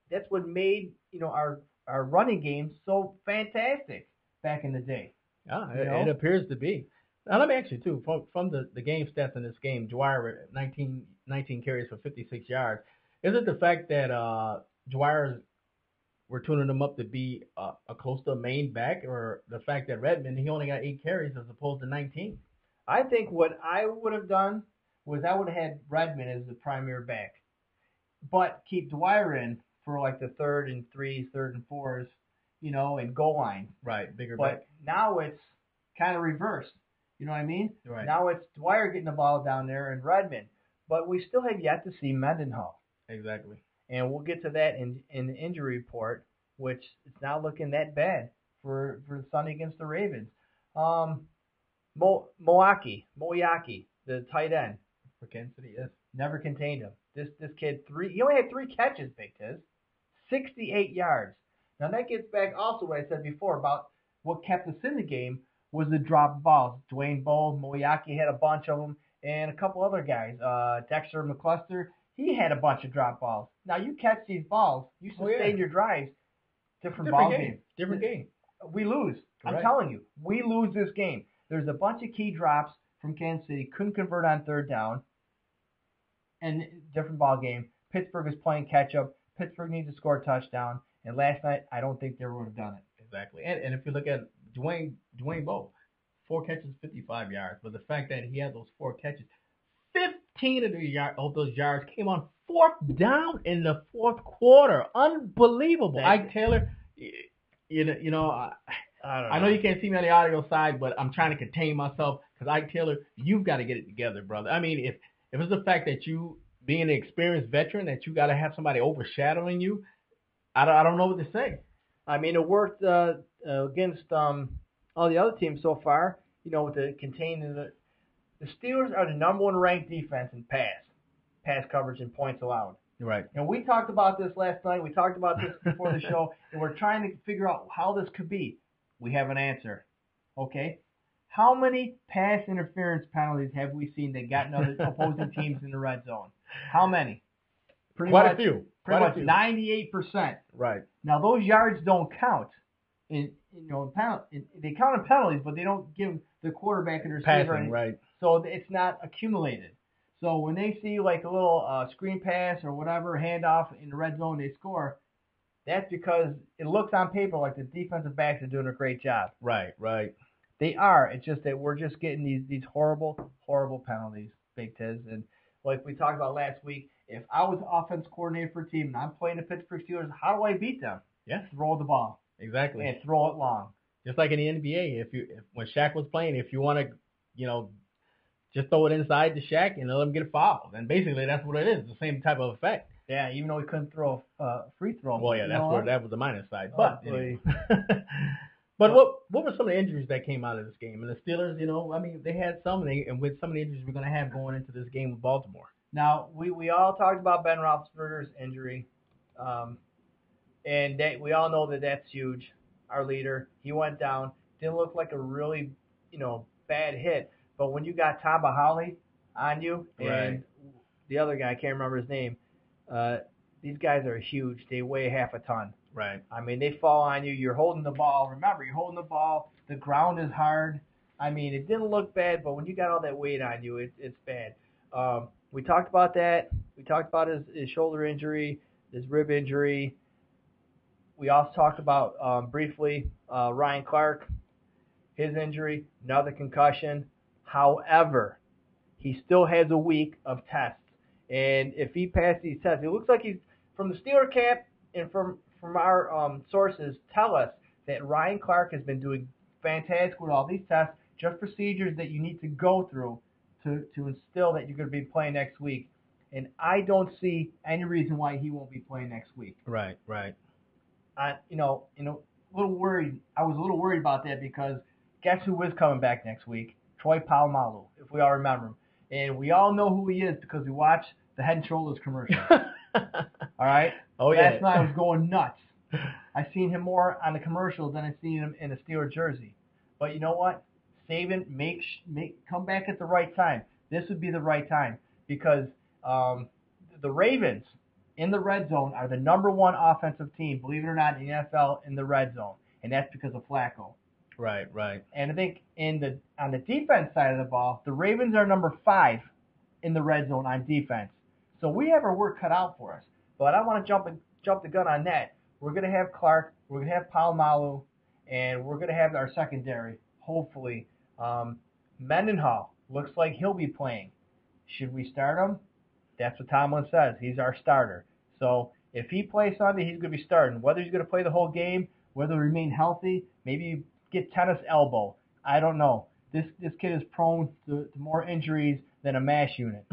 made, our running game so fantastic back in the day. Yeah, it appears to be. Now, let me ask you, too, from the game stats in this game, Dwyer, 19 carries for 56 yards. Is it the fact that Dwyer's we're tuning him up to be a close to a main back, or the fact that Redmond, he only got 8 carries as opposed to 19? I think what I would have done was I would have had Redmond as the primary back, but keep Dwyer in for like the 3rd and 3s, 3rd and 4s, and goal line. Right, bigger but back. But now it's kind of reversed. You know what I mean? Right. Now it's Dwyer getting the ball down there and Redmond, but we still have yet to see Mendenhall. Exactly. And we'll get to that in the injury report, which is now looking that bad for Sunday against the Ravens. Moyaki, the tight end for Kansas City, yes. Never contained him. This kid, he only had 3 catches, Big Tiz. 68 yards. Now that gets back also what I said before about what kept us in the game was the drop balls. Dwayne Bowe, Moyaki had a bunch of them, and a couple other guys. Dexter McCluster, he had a bunch of drop balls. Now you catch these balls, you sustain your drives. Different ball game. Different game. We lose. I'm telling you, we lose this game. There's a bunch of key drops from Kansas City. Couldn't convert on 3rd down. And different ball game. Pittsburgh is playing catch up. Pittsburgh needs to score a touchdown. And last night, I don't think they would have done it. Exactly. And if you look at Dwayne Bowe, 4 catches, 55 yards. But the fact that he had those 4 catches, 15 of those yards came on 4th down in the 4th quarter. Unbelievable. Ike Taylor, I know you can't see me on the audio side, but I'm trying to contain myself because Ike Taylor, you've got to get it together, brother. I mean, if it's the fact that you, being an experienced veteran, that you got to have somebody overshadowing you, I don't know what to say. I mean, it worked against all the other teams so far, with the containing the Steelers are the number 1 ranked defense in pass coverage and points allowed. Right. And we talked about this last night. We talked about this before the show, and we're trying to figure out how this could be. We have an answer. Okay? How many pass interference penalties have we seen that gotten other opposing teams in the red zone? How many? Quite a few. Pretty much 98%. Right. Now, those yards don't count. They count in penalties, but they don't give the quarterback and receiver passing, right. So it's not accumulated. So when they see like a little screen pass or whatever, handoff in the red zone, they score. That's because it looks on paper like the defensive backs are doing a great job. Right. They are. It's just that we're just getting these horrible, horrible penalties, Big Tiz. And like we talked about last week, if I was offense coordinator for a team and I'm playing the Pittsburgh Steelers, how do I beat them? Yeah. Throw the ball. Exactly. And throw it long. Just like in the NBA, when Shaq was playing, if you want to, just throw it inside the Shaq and let him get fouled. And basically that's what it is. It's the same type of effect. Yeah, even though he couldn't throw a free throw. Well, yeah, that was the minus side. But anyway. But what were some of the injuries that came out of this game? And the Steelers, they had some, and with some of the injuries we're going to have going into this game with Baltimore. Now, we all talked about Ben Roethlisberger's injury, and we all know that that's huge. Our leader, he went down. Didn't look like a really, bad hit. But when you got Tamba Hali on you and the other guy, I can't remember his name, these guys are huge. They weigh half a ton. Right. I mean, they fall on you. You're holding the ball. Remember, you're holding the ball. The ground is hard. I mean, it didn't look bad, but when you got all that weight on you, it's bad. We talked about that. We talked about his shoulder injury, his rib injury. We also talked about briefly Ryan Clark, his injury, another concussion. However, he still has a week of tests. And if he passes these tests, it looks like he's from the Steeler camp and from our sources tell us that Ryan Clark has been doing fantastic with all these tests, just procedures that you need to go through to instill that you're going to be playing next week. And I don't see any reason why he won't be playing next week. Right. A little worried. I was a little worried about that because guess who is coming back next week? Troy Polamalu, if we all remember him. And we all know who he is because we watched the Head & Shoulders commercial. All right? Oh, yeah. Last night I was going nuts. I seen him more on the commercials than I seen him in a Steeler jersey. But you know what? Saban, come back at the right time. This would be the right time because the Ravens in the red zone are the number one offensive team, believe it or not, in the NFL in the red zone, and that's because of Flacco. Right. And I think on the defense side of the ball, the Ravens are number 5 in the red zone on defense. So we have our work cut out for us. But I want to jump the gun on that. We're going to have Clark, we're going to have Polamalu, and we're going to have our secondary, hopefully. Mendenhall looks like he'll be playing. Should we start him? That's what Tomlin says. He's our starter. So if he plays Sunday, he's going to be starting. Whether he's going to play the whole game, whether he remain healthy, maybe get tennis elbow. I don't know. This kid is prone to more injuries than a MASH unit.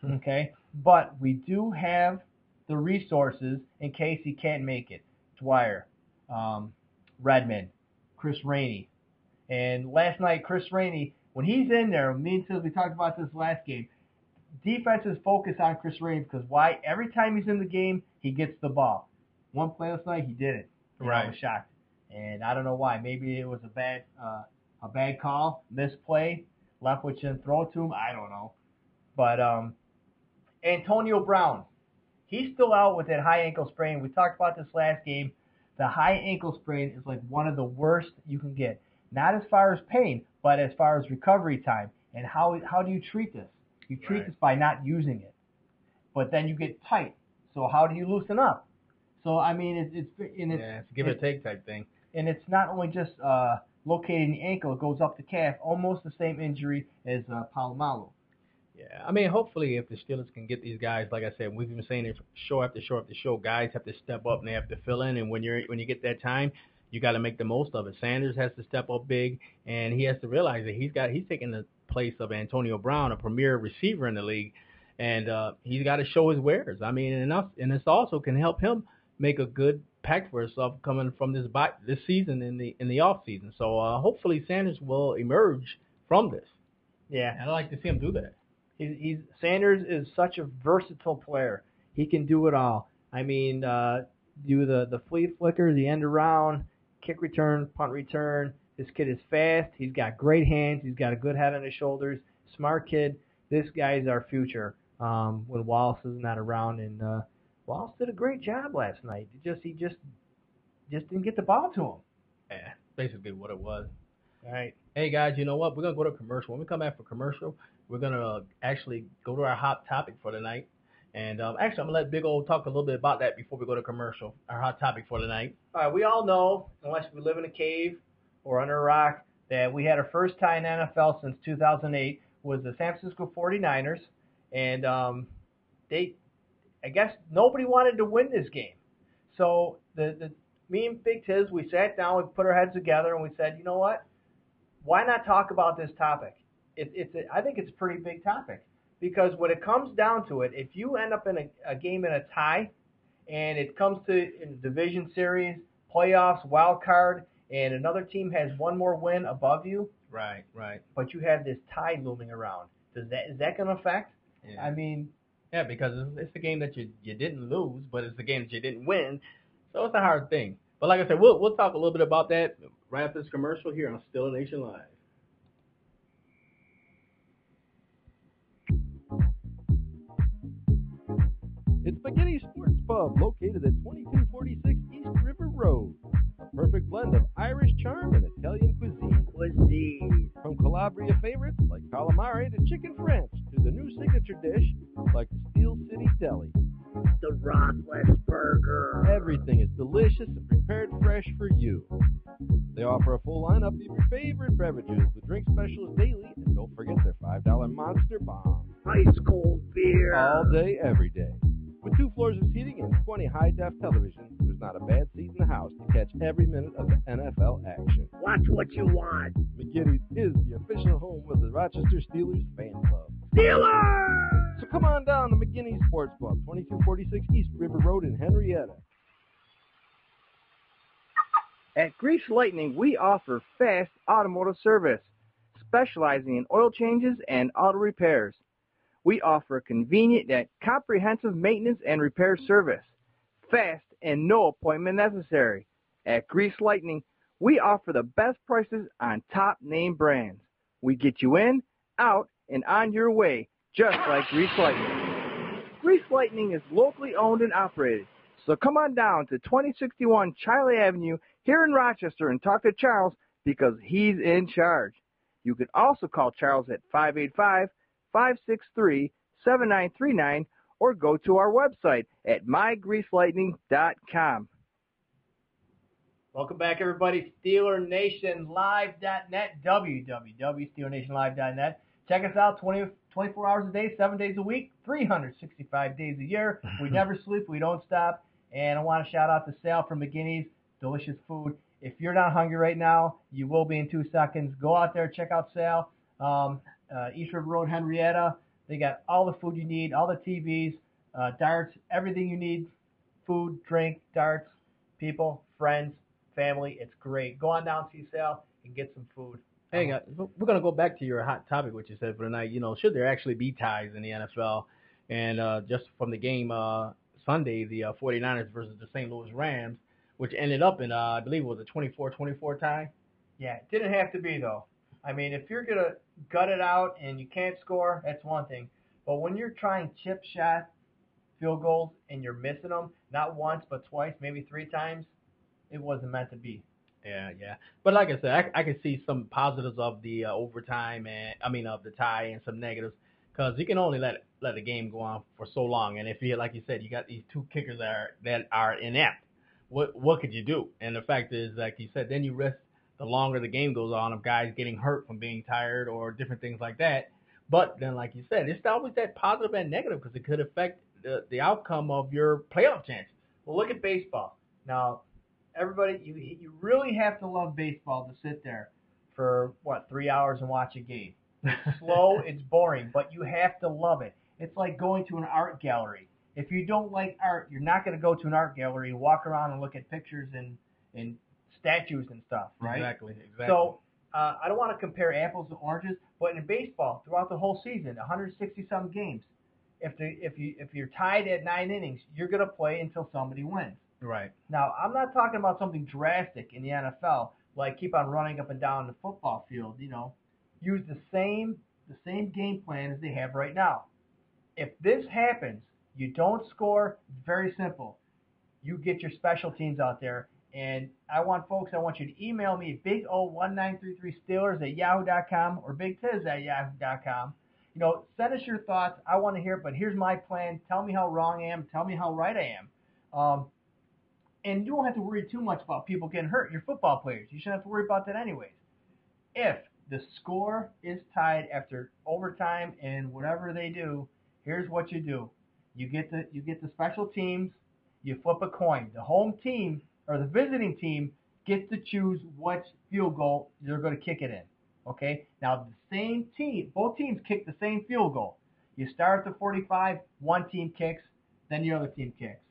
Okay? But we do have the resources in case he can't make it. Dwyer, Redmond, Chris Rainey. And last night, Chris Rainey, when he's in there, me and Tiz, we talked about this last game, defense is focused on Chris Rainey because why? Every time he's in the game, he gets the ball. One play last night, he did it. Right. I was shocked. And I don't know why. Maybe it was a bad call, misplay, Leftwich didn't throw it to him. I don't know. But Antonio Brown, he's still out with that high ankle sprain. We talked about this last game. The high ankle sprain is like one of the worst you can get. Not as far as pain, but as far as recovery time. And how do you treat this? You treat this by not using it. But then you get tight. So how do you loosen up? So, I mean, it's a give or take type thing. And it's not only just locating the ankle, it goes up the calf, almost the same injury as Polamalu. Yeah, I mean, hopefully if the Steelers can get these guys, like I said, we've been saying it show after show after show, guys have to step up and they have to fill in. And when you get that time, you got to make the most of it. Sanders has to step up big, and he has to realize that he's taking the place of Antonio Brown, a premier receiver in the league, and he's got to show his wares. I mean, and this also can help him make a good pack for himself coming from this season in the off season. So hopefully Sanders will emerge from this. Yeah, I'd like to see him do that. Sanders is such a versatile player. He can do it all. I mean, do the flea flicker, the end around, kick return, punt return. This kid is fast. He's got great hands. He's got a good head on his shoulders. Smart kid. This guy is our future when Wallace is not around. And Wallace did a great job last night. He just didn't get the ball to him. Yeah, basically what it was. All right. Hey, guys, you know what? We're going to go to commercial. When we come back for commercial, we're going to actually go to our hot topic for the night. And actually, I'm going to let Big O talk a little bit about that before we go to commercial, our hot topic for the night. All right, we all know, unless we live in a cave or under a rock, that we had our first tie in NFL since 2008 was the San Francisco 49ers. And I guess nobody wanted to win this game. So me and Big Tiz, we sat down, we put our heads together, and we said, you know what? Why not talk about this topic? I think it's a pretty big topic. Because when it comes down to it, if you end up in a game in a tie, and it comes to in division series, playoffs, wild card, and another team has one more win above you, right, but you have this tie looming around, is that going to affect? Yeah. I mean, yeah, because it's a game that you didn't lose, but it's a game that you didn't win, so it's a hard thing. But like I said, we'll talk a little bit about that right after this commercial here on Steeler Nation Live. It's Spaghetti Sports Pub, located at 2246 East River Road. A perfect blend of Irish charm and Italian cuisine. From Calabria favorites like calamari to chicken French to the new signature dish like the Steel City Deli. The Rockless Burger. Everything is delicious and prepared fresh for you. They offer a full lineup of your favorite beverages with drink specials daily, and don't forget their $5 Monster Bomb. Ice cold beer. All day, every day. With 2 floors of seating and 20 high-def televisions, there's not a bad seat in the house to catch every minute of the NFL action. Watch what you want. McGinnis is the official home of the Rochester Steelers fan club. Steelers! So come on down to McGinnis Sports Club, 2246 East River Road in Henrietta. At Grease Lightning, we offer fast automotive service, specializing in oil changes and auto repairs. We offer convenient yet comprehensive maintenance and repair service, fast and no appointment necessary. At Grease Lightning, we offer the best prices on top name brands. We get you in, out, and on your way, just like Grease Lightning. Grease Lightning is locally owned and operated, so come on down to 2061 Chiley Avenue here in Rochester and talk to Charles because he's in charge. You can also call Charles at 585-563-7939 or go to our website at mygreaselightning.com. Welcome back, everybody. SteelerNationLive.net, www.SteelerNationLive.net. Check us out 24 hours a day, 7 days a week, 365 days a year. We never sleep. We don't stop. And I want to shout out to Sal from McGinnis. Delicious food. If you're not hungry right now, you will be in 2 seconds. Go out there, check out Sal. East River Road, Henrietta. They got all the food you need, all the TVs, darts, everything you need. Food, drink, darts, people, friends, family. It's great. Go on down, see Sal, and get some food. Hey, we're going to go back to your hot topic, which you said for tonight. You know, should there actually be ties in the NFL? And just from the game Sunday, the 49ers versus the St. Louis Rams, which ended up in, I believe it was a 24-24 tie. Yeah, it didn't have to be, though. I mean, if you're going to gut it out and you can't score, that's one thing. But when you're trying chip shot field goals and you're missing them, not once but twice, maybe 3 times, it wasn't meant to be. Yeah. But like I said, I can see some positives of the overtime of the tie and some negatives because you can only let a game go on for so long. And if you, like you said, you got these 2 kickers that are inept, what could you do? And the fact is, like you said, then you risk the longer the game goes on of guys getting hurt from being tired or different things like that. But then, like you said, it's always that positive and negative because it could affect the outcome of your playoff chances. Well, look at baseball. Now, everybody, you really have to love baseball to sit there for, 3 hours and watch a game. It's slow, it's boring, but you have to love it. It's like going to an art gallery. If you don't like art, you're not going to go to an art gallery and walk around and look at pictures and statues and stuff, right? Exactly. So I don't want to compare apples to oranges, but in baseball, throughout the whole season, 160-some games, if you're tied at 9 innings, you're going to play until somebody wins. Right. Now, I'm not talking about something drastic in the NFL, like keep on running up and down the football field. You know, use the same game plan as they have right now. If this happens, you don't score. It's very simple. You get your special teams out there, and I want you to email me at BigO1933Steelers@yahoo.com or BigTiz@yahoo.com. You know, send us your thoughts. I want to hear it, but here's my plan. Tell me how wrong I am. Tell me how right I am. And you don't have to worry too much about people getting hurt. You're football players. You shouldn't have to worry about that anyways. If the score is tied after overtime and whatever they do, here's what you do. You get the special teams. You flip a coin. The home team or the visiting team gets to choose what field goal they're going to kick it in. Okay? Now, the same team, both teams kick the same field goal. You start at the 45, one team kicks, then the other team kicks.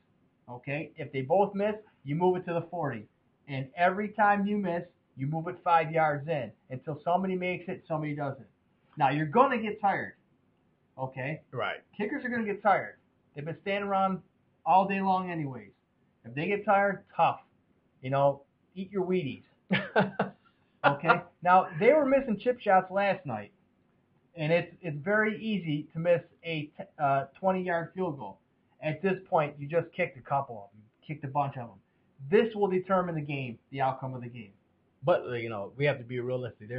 Okay? If they both miss, you move it to the 40. And every time you miss, you move it 5 yards in until somebody makes it, somebody doesn't. Now, you're going to get tired. Okay? Right. Kickers are going to get tired. They've been standing around all day long anyways. If they get tired, tough. You know, eat your Wheaties. Okay? Now, they were missing chip shots last night, and it's very easy to miss a 20-yard field goal. At this point, you just kicked a couple of them. Kicked a bunch of them. This will determine the outcome of the game. But, you know, we have to be realistic.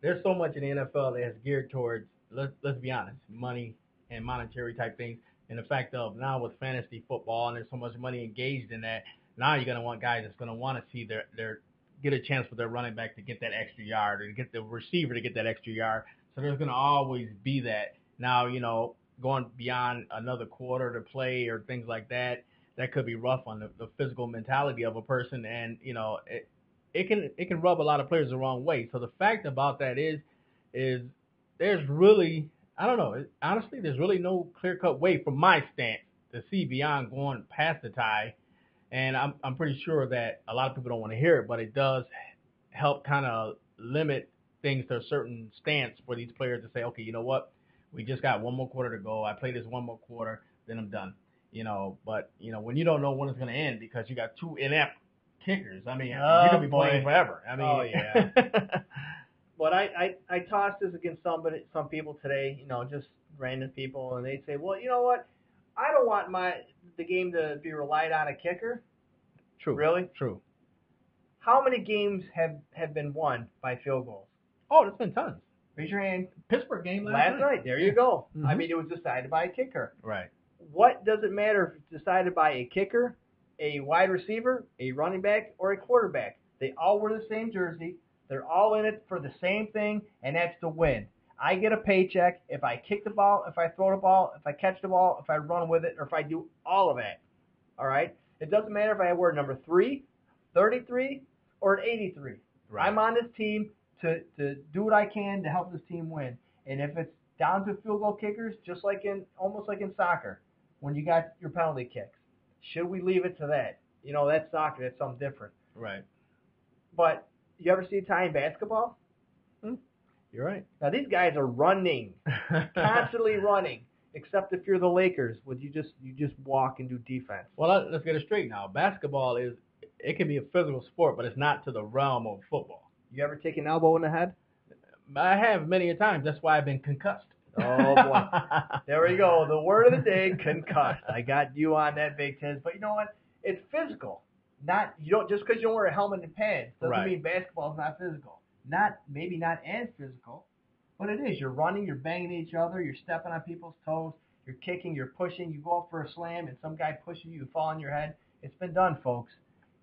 there's so much in the NFL that is geared towards, let's be honest, money and monetary type things. And the fact of now with fantasy football and there's so much money engaged in that, now you're going to want guys that's going to want to see their get a chance for their running back to get that extra yard or to get the receiver to get that extra yard. So there's going to always be that. Now, going beyond another quarter to play or things like that, that could be rough on the physical mentality of a person. And, it can rub a lot of players the wrong way. So the fact about that is there's really, I don't know, honestly, there's really no clear-cut way from my stance to see beyond going past the tie. And I'm pretty sure that a lot of people don't want to hear it, but it does help kind of limit things to a certain stance for these players to say, okay, you know what? We just got one more quarter to go. I play this one more quarter, then I'm done. But when you don't know when it's going to end because you got two inept kickers, I mean, you could be playing forever. I mean, oh yeah. But I tossed this against some people today, just random people, and they say, well, you know what? I don't want the game to be relied on a kicker. True. Really? True. How many games have been won by field goals? Oh, there's been tons. Raise your hand. Pittsburgh game last night. There you go. Mm-hmm. I mean, it was decided by a kicker. Right. What does it matter if it's decided by a kicker, a wide receiver, a running back, or a quarterback? They all wear the same jersey. They're all in it for the same thing, and that's to win. I get a paycheck if I kick the ball, if I throw the ball, if I catch the ball, if I run with it, or if I do all of that. All right? It doesn't matter if I wear number 3, 33, or an 83. Right. I'm on this team to do what I can to help this team win. And if it's down to field goal kickers, almost like in soccer, when you got your penalty kicks, should we leave it to that? That's soccer. That's something different. Right. But you ever see a tie in basketball? You're right. Now these guys are running, constantly running. Except if you're the Lakers, would you just walk and do defense? Well, let's get it straight now. Basketball it can be a physical sport, but it's not to the realm of football. You ever take an elbow in the head? I have many a time. That's why I've been concussed. Oh boy. There we go. The word of the day, concussed. I got you on that, Big Tiz. But you know what? It's physical. Just because you don't wear a helmet and pads doesn't mean basketball is not physical. Maybe not as physical, but it is. You're running, you're banging each other, you're stepping on people's toes, you're kicking, you're pushing, you go up for a slam and some guy pushes you fall on your head. It's been done, folks.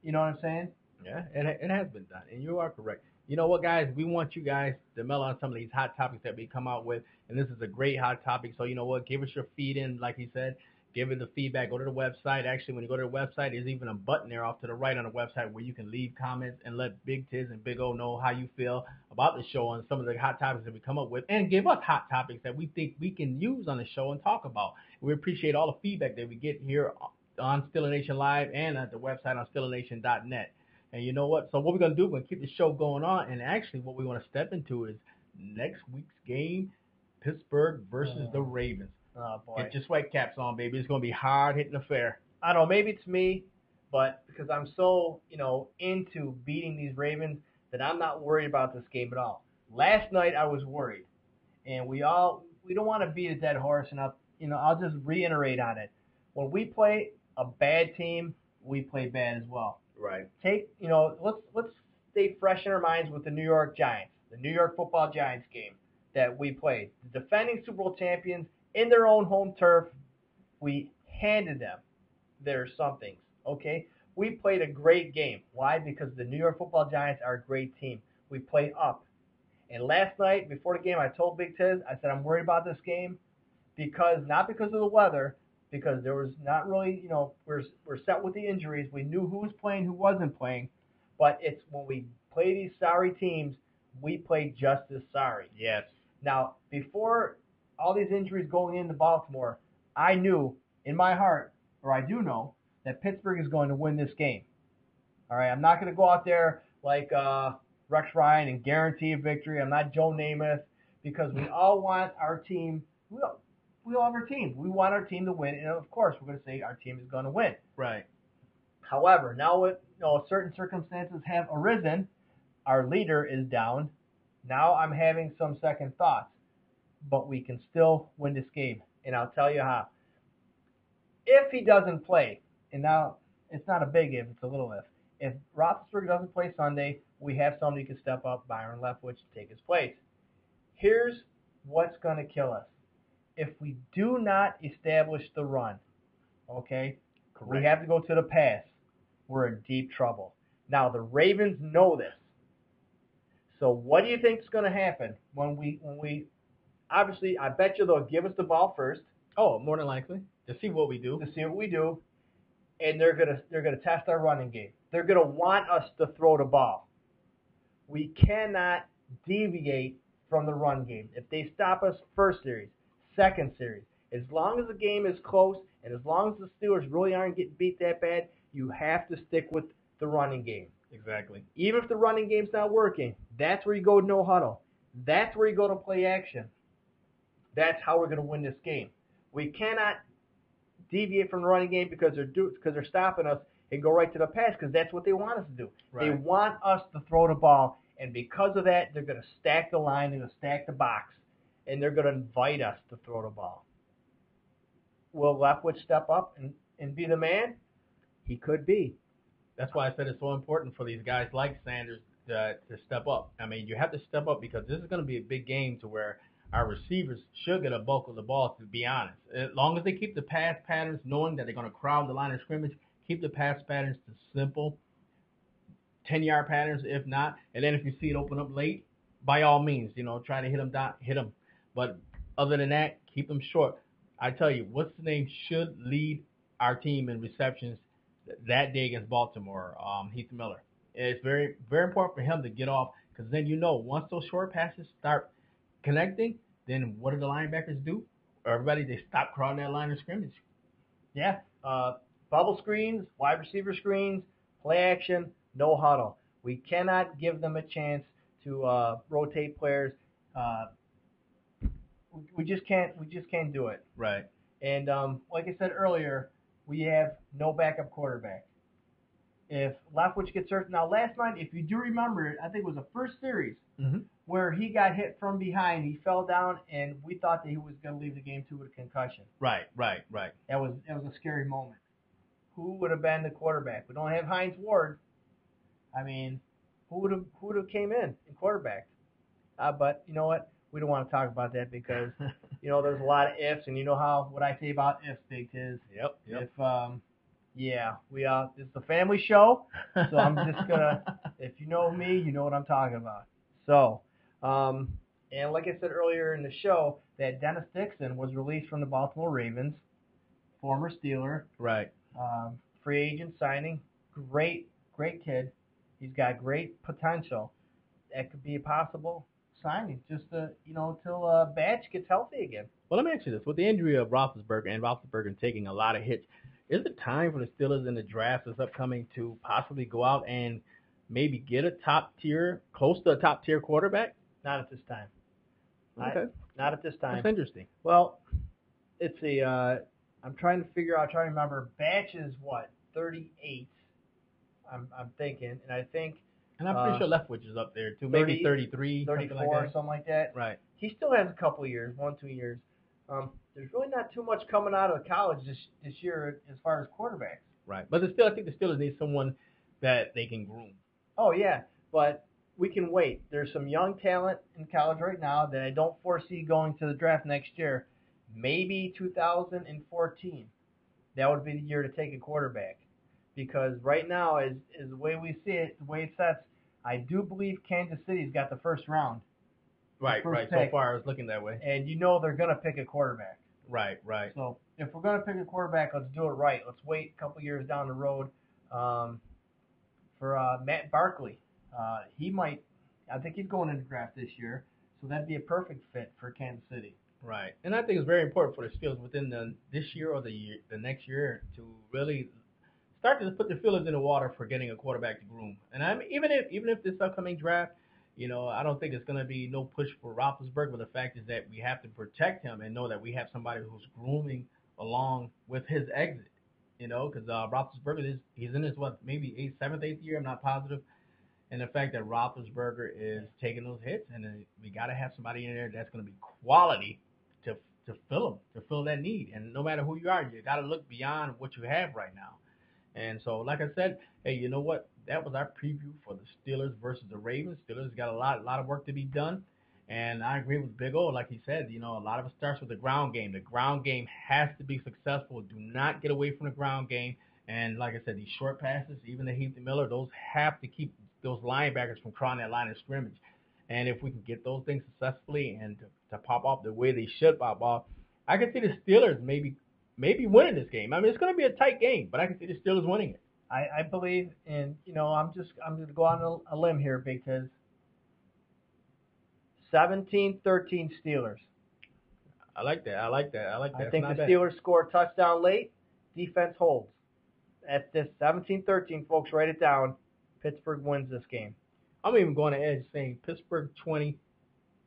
You know what I'm saying? Yeah, it has been done, and you are correct. You know what, guys? We want you guys to mail on some of these hot topics that we come out with, and this is a great hot topic. So you know what? Give us your feed in, like he said. Give it the feedback. Go to the website. Actually, when you go to the website, there's even a button there off to the right on the website where you can leave comments and let Big Tiz and Big O know how you feel about the show and some of the hot topics that we come up with, and give us hot topics that we think we can use on the show and talk about. We appreciate all the feedback that we get here on Steeler Nation Live and at the website on SteelerNation.net. And you know what? So what we're going to do, we're going to keep the show going on, and actually what we want to step into is next week's game, Pittsburgh versus the Ravens. Oh, boy. Get your sweat caps on, baby. It's going to be hard-hitting affair. I don't know, maybe it's me, but because I'm so, into beating these Ravens that I'm not worried about this game at all. Last night I was worried, and we don't want to beat a dead horse, and I'll just reiterate on it. When we play a bad team, we play bad as well. Right. Let's stay fresh in our minds with the New York Giants, the New York Football Giants game that we played. The defending Super Bowl champions in their own home turf, we handed them their somethings, okay? We played a great game. Why? Because the New York Football Giants are a great team. We played up. And last night, before the game, I told Big Tiz, I said, I'm worried about this game not because of the weather, because there was not really, we're set with the injuries. We knew who was playing, who wasn't playing. But it's when we play these sorry teams, we play just as sorry. Yes. Now, before all these injuries going into Baltimore, I knew in my heart, or I do know, that Pittsburgh is going to win this game. All right, I'm not going to go out there like Rex Ryan and guarantee a victory. I'm not Joe Namath, because we all want our team. We all have our team. We want our team to win, and of course, we're going to say our team is going to win. Right. However, now with certain circumstances have arisen, our leader is down. Now I'm having some second thoughts. But we can still win this game, and I'll tell you how. If he doesn't play, and now it's not a big if, it's a little if. If Roethlisberger doesn't play Sunday, we have somebody who can step up, Byron Leftwich, to take his place. Here's what's going to kill us. If we do not establish the run, okay, we have to go to the pass. We're in deep trouble. Now, the Ravens know this. So what do you think is going to happen when we obviously, I bet you they'll give us the ball first. Oh, more than likely. To see what we do. And they're gonna test our running game. They're gonna want us to throw the ball. We cannot deviate from the run game. If they stop us first series, second series, as long as the game is close and as long as the Steelers really aren't getting beat that bad, you have to stick with the running game. Exactly. Even if the running game's not working, that's where you go no huddle. That's where you go to play action. That's how we're going to win this game. We cannot deviate from the running game because they're stopping us and go right to the pass because that's what they want us to do. Right. They want us to throw the ball, and because of that, they're going to stack the line, they're going to stack the box, and they're going to invite us to throw the ball. Will Leftwich step up and be the man? He could be. That's why I said it's so important for these guys like Sanders to step up. I mean, you have to step up because this is going to be a big game to where our receivers should get a bulk of the ball, to be honest. As long as they keep the pass patterns, knowing that they're going to crowd the line of scrimmage, keep the pass patterns to simple 10-yard patterns, if not. And then if you see it open up late, by all means, try to hit them. But other than that, keep them short. I tell you, what's the name should lead our team in receptions that day against Baltimore, Heath Miller. It's very, very important for him to get off because then once those short passes start connecting, then what do the linebackers do? Everybody, they stop crowding that line of scrimmage. Yeah. Bubble screens, wide receiver screens, play action, no huddle. We cannot give them a chance to rotate players. We just can't do it. Right. And like I said earlier, we have no backup quarterback. If Leftwich gets hurt, now last night, if you do remember it, I think it was the first series where he got hit from behind. He fell down, and we thought that he was going to leave the game too with a concussion. Right. That was a scary moment. Who would have been the quarterback? We don't have Hines Ward. I mean, who would have came in quarterback? But you know what? We don't want to talk about that because there's a lot of ifs, and you know what I say about ifs, Big Tiz. Yep. If this is a family show, so I'm just gonna. If you know me, you know what I'm talking about. So, and like I said earlier in the show, that Dennis Dixon was released from the Baltimore Ravens, former Steeler. Right. Free agent signing. Great kid. He's got great potential. That could be a possible signing just till Batch gets healthy again. Well, let me ask you this: with the injury of Roethlisberger taking a lot of hits, is it time for the Steelers in the draft that's upcoming to possibly go out and maybe get close to a top tier quarterback? Not at this time. Okay. Not at this time. That's interesting. Well, it's I'm trying to remember. Batch is what, 38? I'm thinking, and I think. And I'm pretty sure Leftwich is up there too. Maybe 33, 34, something like that. Right. He still has a couple of years, 1-2 years. There's really not too much coming out of college this year as far as quarterbacks. Right. But I think the Steelers need someone that they can groom. Oh, yeah. But we can wait. There's some young talent in college right now that I don't foresee going to the draft next year. Maybe 2014. That would be the year to take a quarterback. Because right now, as the way we see it, the way it sets, I do believe Kansas City's got the first round. Right. So far, it's looking that way. And they're going to pick a quarterback. Right. So if we're going to pick a quarterback, let's do it right. Let's wait a couple years down the road for Matt Barkley. I think he's going into the draft this year, so that'd be a perfect fit for Kansas City. Right. And I think it's very important for the Steelers within this year or the next year to really start to put their feelers in the water for getting a quarterback to groom. And even if this upcoming draft, I don't think it's going to be no push for Roethlisberger, but the fact is that we have to protect him and know that we have somebody who's grooming along with his exit, because Roethlisberger he's in his, maybe 7th, 8th year, I'm not positive. And the fact that Roethlisberger is taking those hits, and we got to have somebody in there that's going to be quality to fill that need. And no matter who you are, you got to look beyond what you have right now. And so, like I said, hey, you know what? That was our preview for the Steelers versus the Ravens. Steelers got a lot of work to be done. And I agree with Big O. Like he said, a lot of it starts with the ground game. The ground game has to be successful. Do not get away from the ground game. And like I said, these short passes, even the Heath and Miller, those have to keep those linebackers from crossing that line of scrimmage. And if we can get those things successfully and to pop off the way they should pop off, I can see the Steelers maybe winning this game. I mean, it's going to be a tight game, but I can see the Steelers winning it. I believe in, I'm going to go on a limb here because 17-13 Steelers. I like that. I think the Steelers score a touchdown late. Defense holds. At this 17-13, folks, write it down. Pittsburgh wins this game. I'm even going to edge saying Pittsburgh 20-17.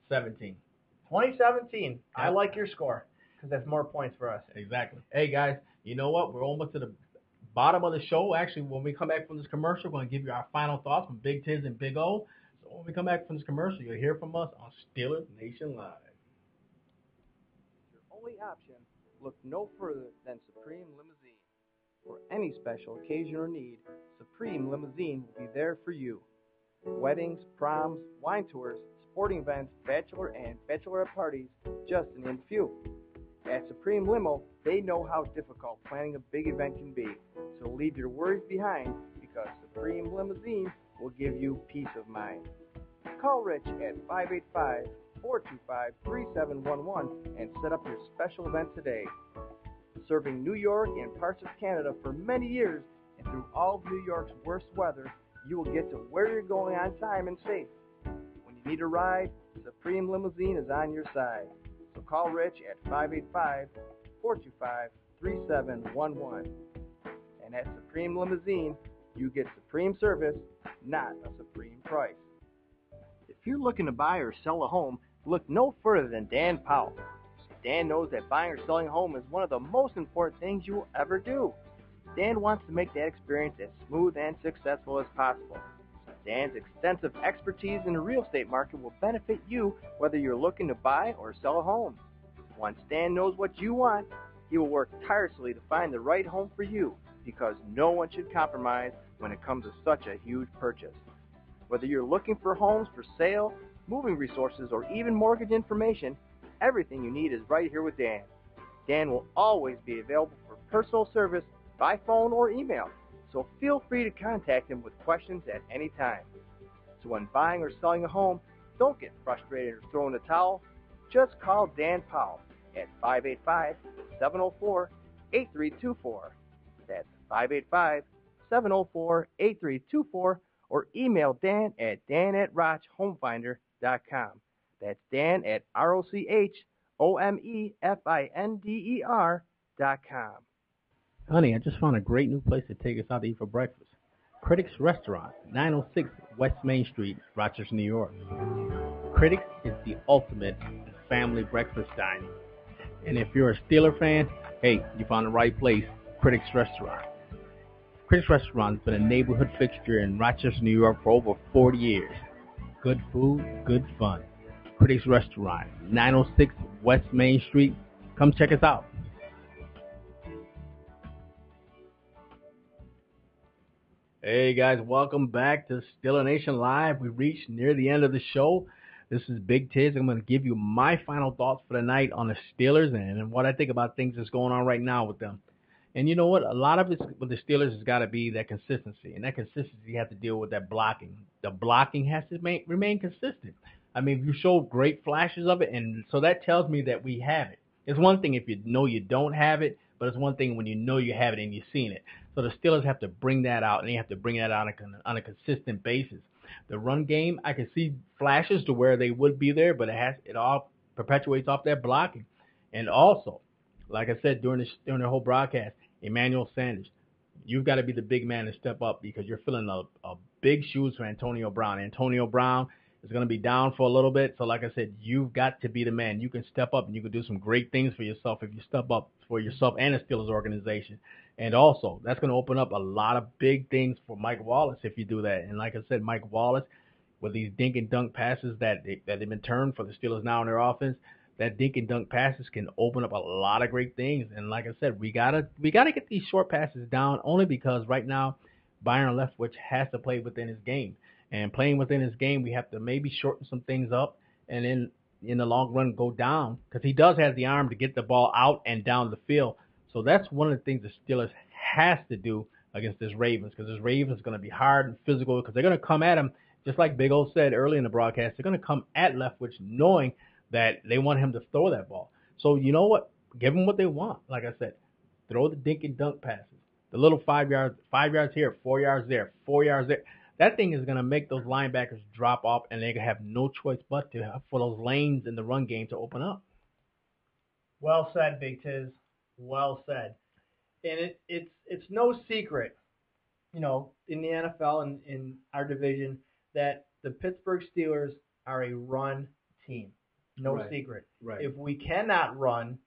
2017. I like your score because that's more points for us. Exactly. Hey, guys, you know what? We're almost to the bottom of the show. Actually, when we come back from this commercial, we're going to give you our final thoughts from Big Tiz and Big O. So when we come back from this commercial, you'll hear from us on Steelers Nation Live. Your only option, look no further than Supreme Limousine. For any special occasion or need, Supreme Limousine will be there for you. Weddings, proms, wine tours, sporting events, bachelor and bachelorette parties, just to name a few. At Supreme Limo, they know how difficult planning a big event can be, so leave your worries behind because Supreme Limousine will give you peace of mind. Call Rich at 585-425-3711 and set up your special event today. Serving New York and parts of Canada for many years and through all of New York's worst weather, you will get to where you're going on time and safe. When you need a ride, Supreme Limousine is on your side. So call Rich at 585-425-3711. And at Supreme Limousine, you get supreme service, not a supreme price. If you're looking to buy or sell a home, look no further than Dan Powell. Dan knows that buying or selling a home is one of the most important things you will ever do. Dan wants to make that experience as smooth and successful as possible. Dan's extensive expertise in the real estate market will benefit you whether you're looking to buy or sell a home. Once Dan knows what you want, he will work tirelessly to find the right home for you because no one should compromise when it comes to such a huge purchase. Whether you're looking for homes for sale, moving resources, or even mortgage information, everything you need is right here with Dan. Dan will always be available for personal service by phone or email, so feel free to contact him with questions at any time. So when buying or selling a home, don't get frustrated or throw in the towel. Just call Dan Powell at 585-704-8324. That's 585-704-8324, or email Dan at dan@rochhomefinder.com. That's Dan at ROCHOMEFINDER.com. Honey, I just found a great new place to take us out to eat for breakfast. Critics Restaurant, 906 West Main Street, Rochester, New York. Critics is the ultimate family breakfast dining. And if you're a Steeler fan, hey, you found the right place, Critics Restaurant. Critics Restaurant has been a neighborhood fixture in Rochester, New York for over 40 years. Good food, good fun. Critics Restaurant, 906 West Main Street. Come check us out. Hey guys, welcome back to Steeler Nation Live. We reached near the end of the show. This is Big Tiz. I'm going to give you my final thoughts for the night on the Steelers and what I think about things that's going on right now with them. And you know what? A lot of it with the Steelers has got to be that consistency. And that consistency, you have to deal with that blocking. The blocking has to remain consistent. I mean, you show great flashes of it, and so that tells me that we have it. It's one thing if you know you don't have it, but it's one thing when you know you have it and you've seen it. So the Steelers have to bring that out, and they have to bring that out on a consistent basis. The run game, I can see flashes to where they would be there, but it all perpetuates off that blocking. And also, like I said during the whole broadcast, Emmanuel Sanders, you've got to be the big man to step up because you're filling a big shoes for Antonio Brown. Antonio Brown is going to be down for a little bit. So like I said, you've got to be the man. You can step up and you can do some great things for yourself if you step up for yourself and the Steelers organization. And also, that's going to open up a lot of big things for Mike Wallace if you do that. And like I said, Mike Wallace, with these dink and dunk passes that they've been turned for the Steelers now in their offense, that dink and dunk passes can open up a lot of great things. And like I said, we gotta get these short passes down only because right now Byron Leftwich has to play within his game. And playing within his game, we have to maybe shorten some things up and then in the long run go down, because he does have the arm to get the ball out and down the field. So that's one of the things the Steelers has to do against this Ravens, because this Ravens is going to be hard and physical, because they're going to come at him, just like Big O said early in the broadcast, they're going to come at Leftwich knowing that they want him to throw that ball. So you know what? Give them what they want. Like I said, throw the dink and dunk passes. The little 5 yards here, 4 yards there, 4 yards there. That thing is going to make those linebackers drop off, and they have no choice but for those lanes in the run game to open up. Well said, Big Tiz. Well said. And it's no secret, in the NFL and in our division, that the Pittsburgh Steelers are a run team. No secret. Right. If we cannot run,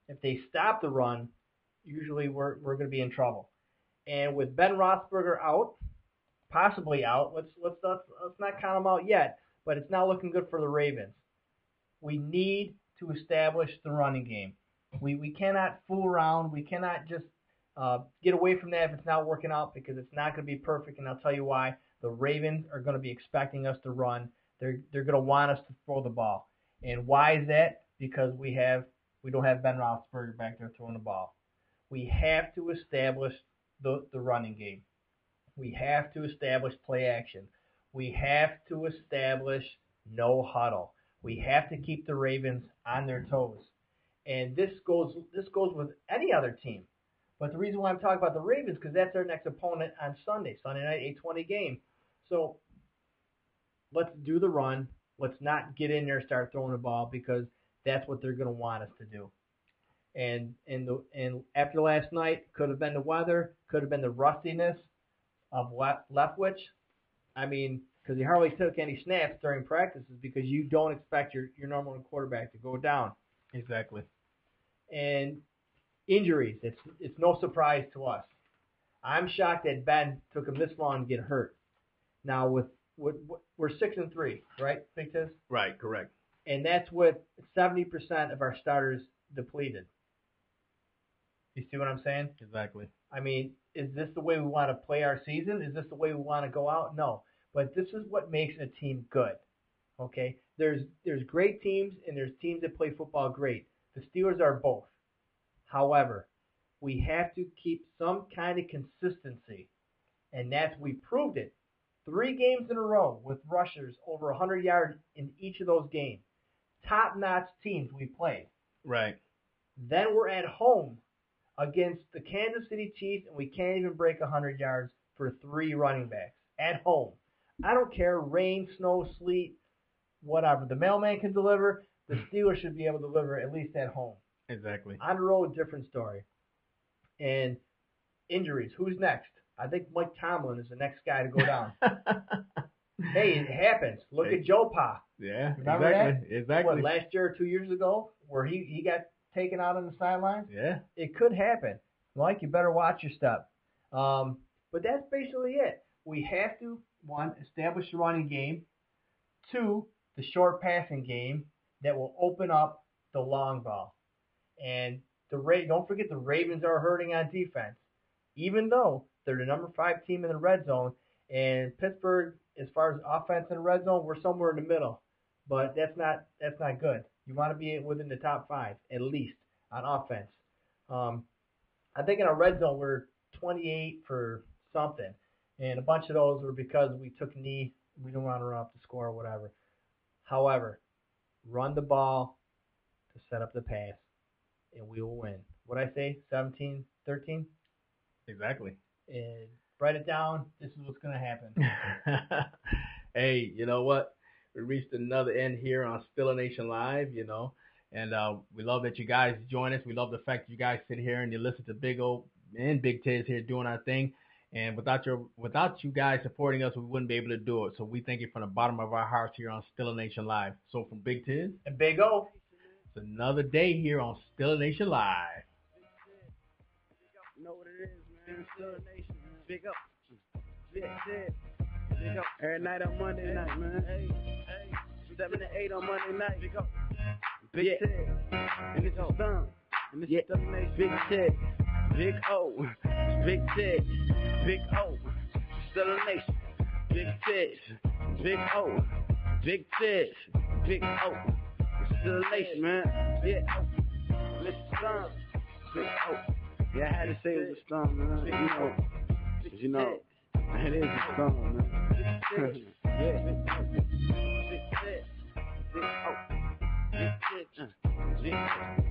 if they stop the run, usually we're going to be in trouble. And with Ben Roethlisberger out, possibly out, let's not count him out yet, but it's not looking good for the Ravens. We need to establish the running game. We cannot fool around. We cannot just get away from that if it's not working out, because it's not going to be perfect, and I'll tell you why. The Ravens are going to be expecting us to run. They're going to want us to throw the ball. And why is that? Because we don't have Ben Roethlisberger back there throwing the ball. We have to establish the running game. We have to establish play action. We have to establish no huddle. We have to keep the Ravens on their toes. And this goes with any other team. But the reason why I'm talking about the Ravens, because that's our next opponent on Sunday night, 8:20 game. So let's do the run. Let's not get in there and start throwing the ball, because that's what they're going to want us to do. And after last night, could have been the weather, could have been the rustiness of Leftwich. I mean, because he hardly took any snaps during practices, because you don't expect your normal quarterback to go down. Exactly. And injuries, it's no surprise to us. I'm shocked that Ben took him this long to get hurt. Now we're 6-3, right, Big Tiz? Right, correct. And that's with 70% of our starters depleted. You see what I'm saying? Exactly. I mean, is this the way we want to play our season? Is this the way we want to go out? No. But this is what makes a team good. Okay? There's great teams, and there's teams that play football great. The Steelers are both. However, we have to keep some kind of consistency, and we proved it. 3 games in a row with rushers over 100 yards in each of those games. Top-notch teams we played. Right. Then we're at home against the Kansas City Chiefs, and we can't even break 100 yards for 3 running backs at home. I don't care, rain, snow, sleet, whatever. The mailman can deliver. The Steelers should be able to deliver at least at home. Exactly. On the road, different story. And injuries, who's next? I think Mike Tomlin is the next guy to go down. Hey, it happens. Look at Joe Pa. Yeah, remember exactly. that? Exactly. What, last year or 2 years ago, where he got taken out on the sidelines? Yeah. It could happen. Mike, you better watch your step. But that's basically it. We have to, 1, establish the running game. 2, the short passing game that will open up the long ball. And don't forget the Ravens are hurting on defense. Even though they're the number 5 team in the red zone, and Pittsburgh, as far as offense in the red zone, we're somewhere in the middle. But that's not good. You want to be within the top 5 at least on offense. I think in our red zone we're 28 for something, and a bunch of those were because we took a knee. We didn't want to run up the score or whatever. However, run the ball to set up the pass, and we will win. What'd I say? 17-13? Exactly. And write it down. This is what's going to happen. Hey, you know what? We reached another end here on Stiller Nation Live, and we love that you guys join us. We love the fact that you guys sit here and you listen to Big O and Big Tiz here doing our thing. And without you guys supporting us, we wouldn't be able to do it. So we thank you from the bottom of our hearts here on Stiller Nation Live. So from Big Tiz and Big O, it's another day here on Stiller Nation Live. You know what it is, man. Stiller Nation, man. Big up. Big Tiz. Big up. Every night on Monday night, man. Hey. 7 to 8 on Monday night. Big up. Big Tiz. And it's a song. And it's Stiller Nation. Big Tiz. Big O. Big Tiz. Big O. Stiller Nation. Big Tiz. Big O. Big Tiz. Big O. It's still a nation, man. Yeah. Mr. Storm. Big O. Yeah, I had to say it was a storm, man. You know, it is a storm, man. Yeah. Big O. Big O.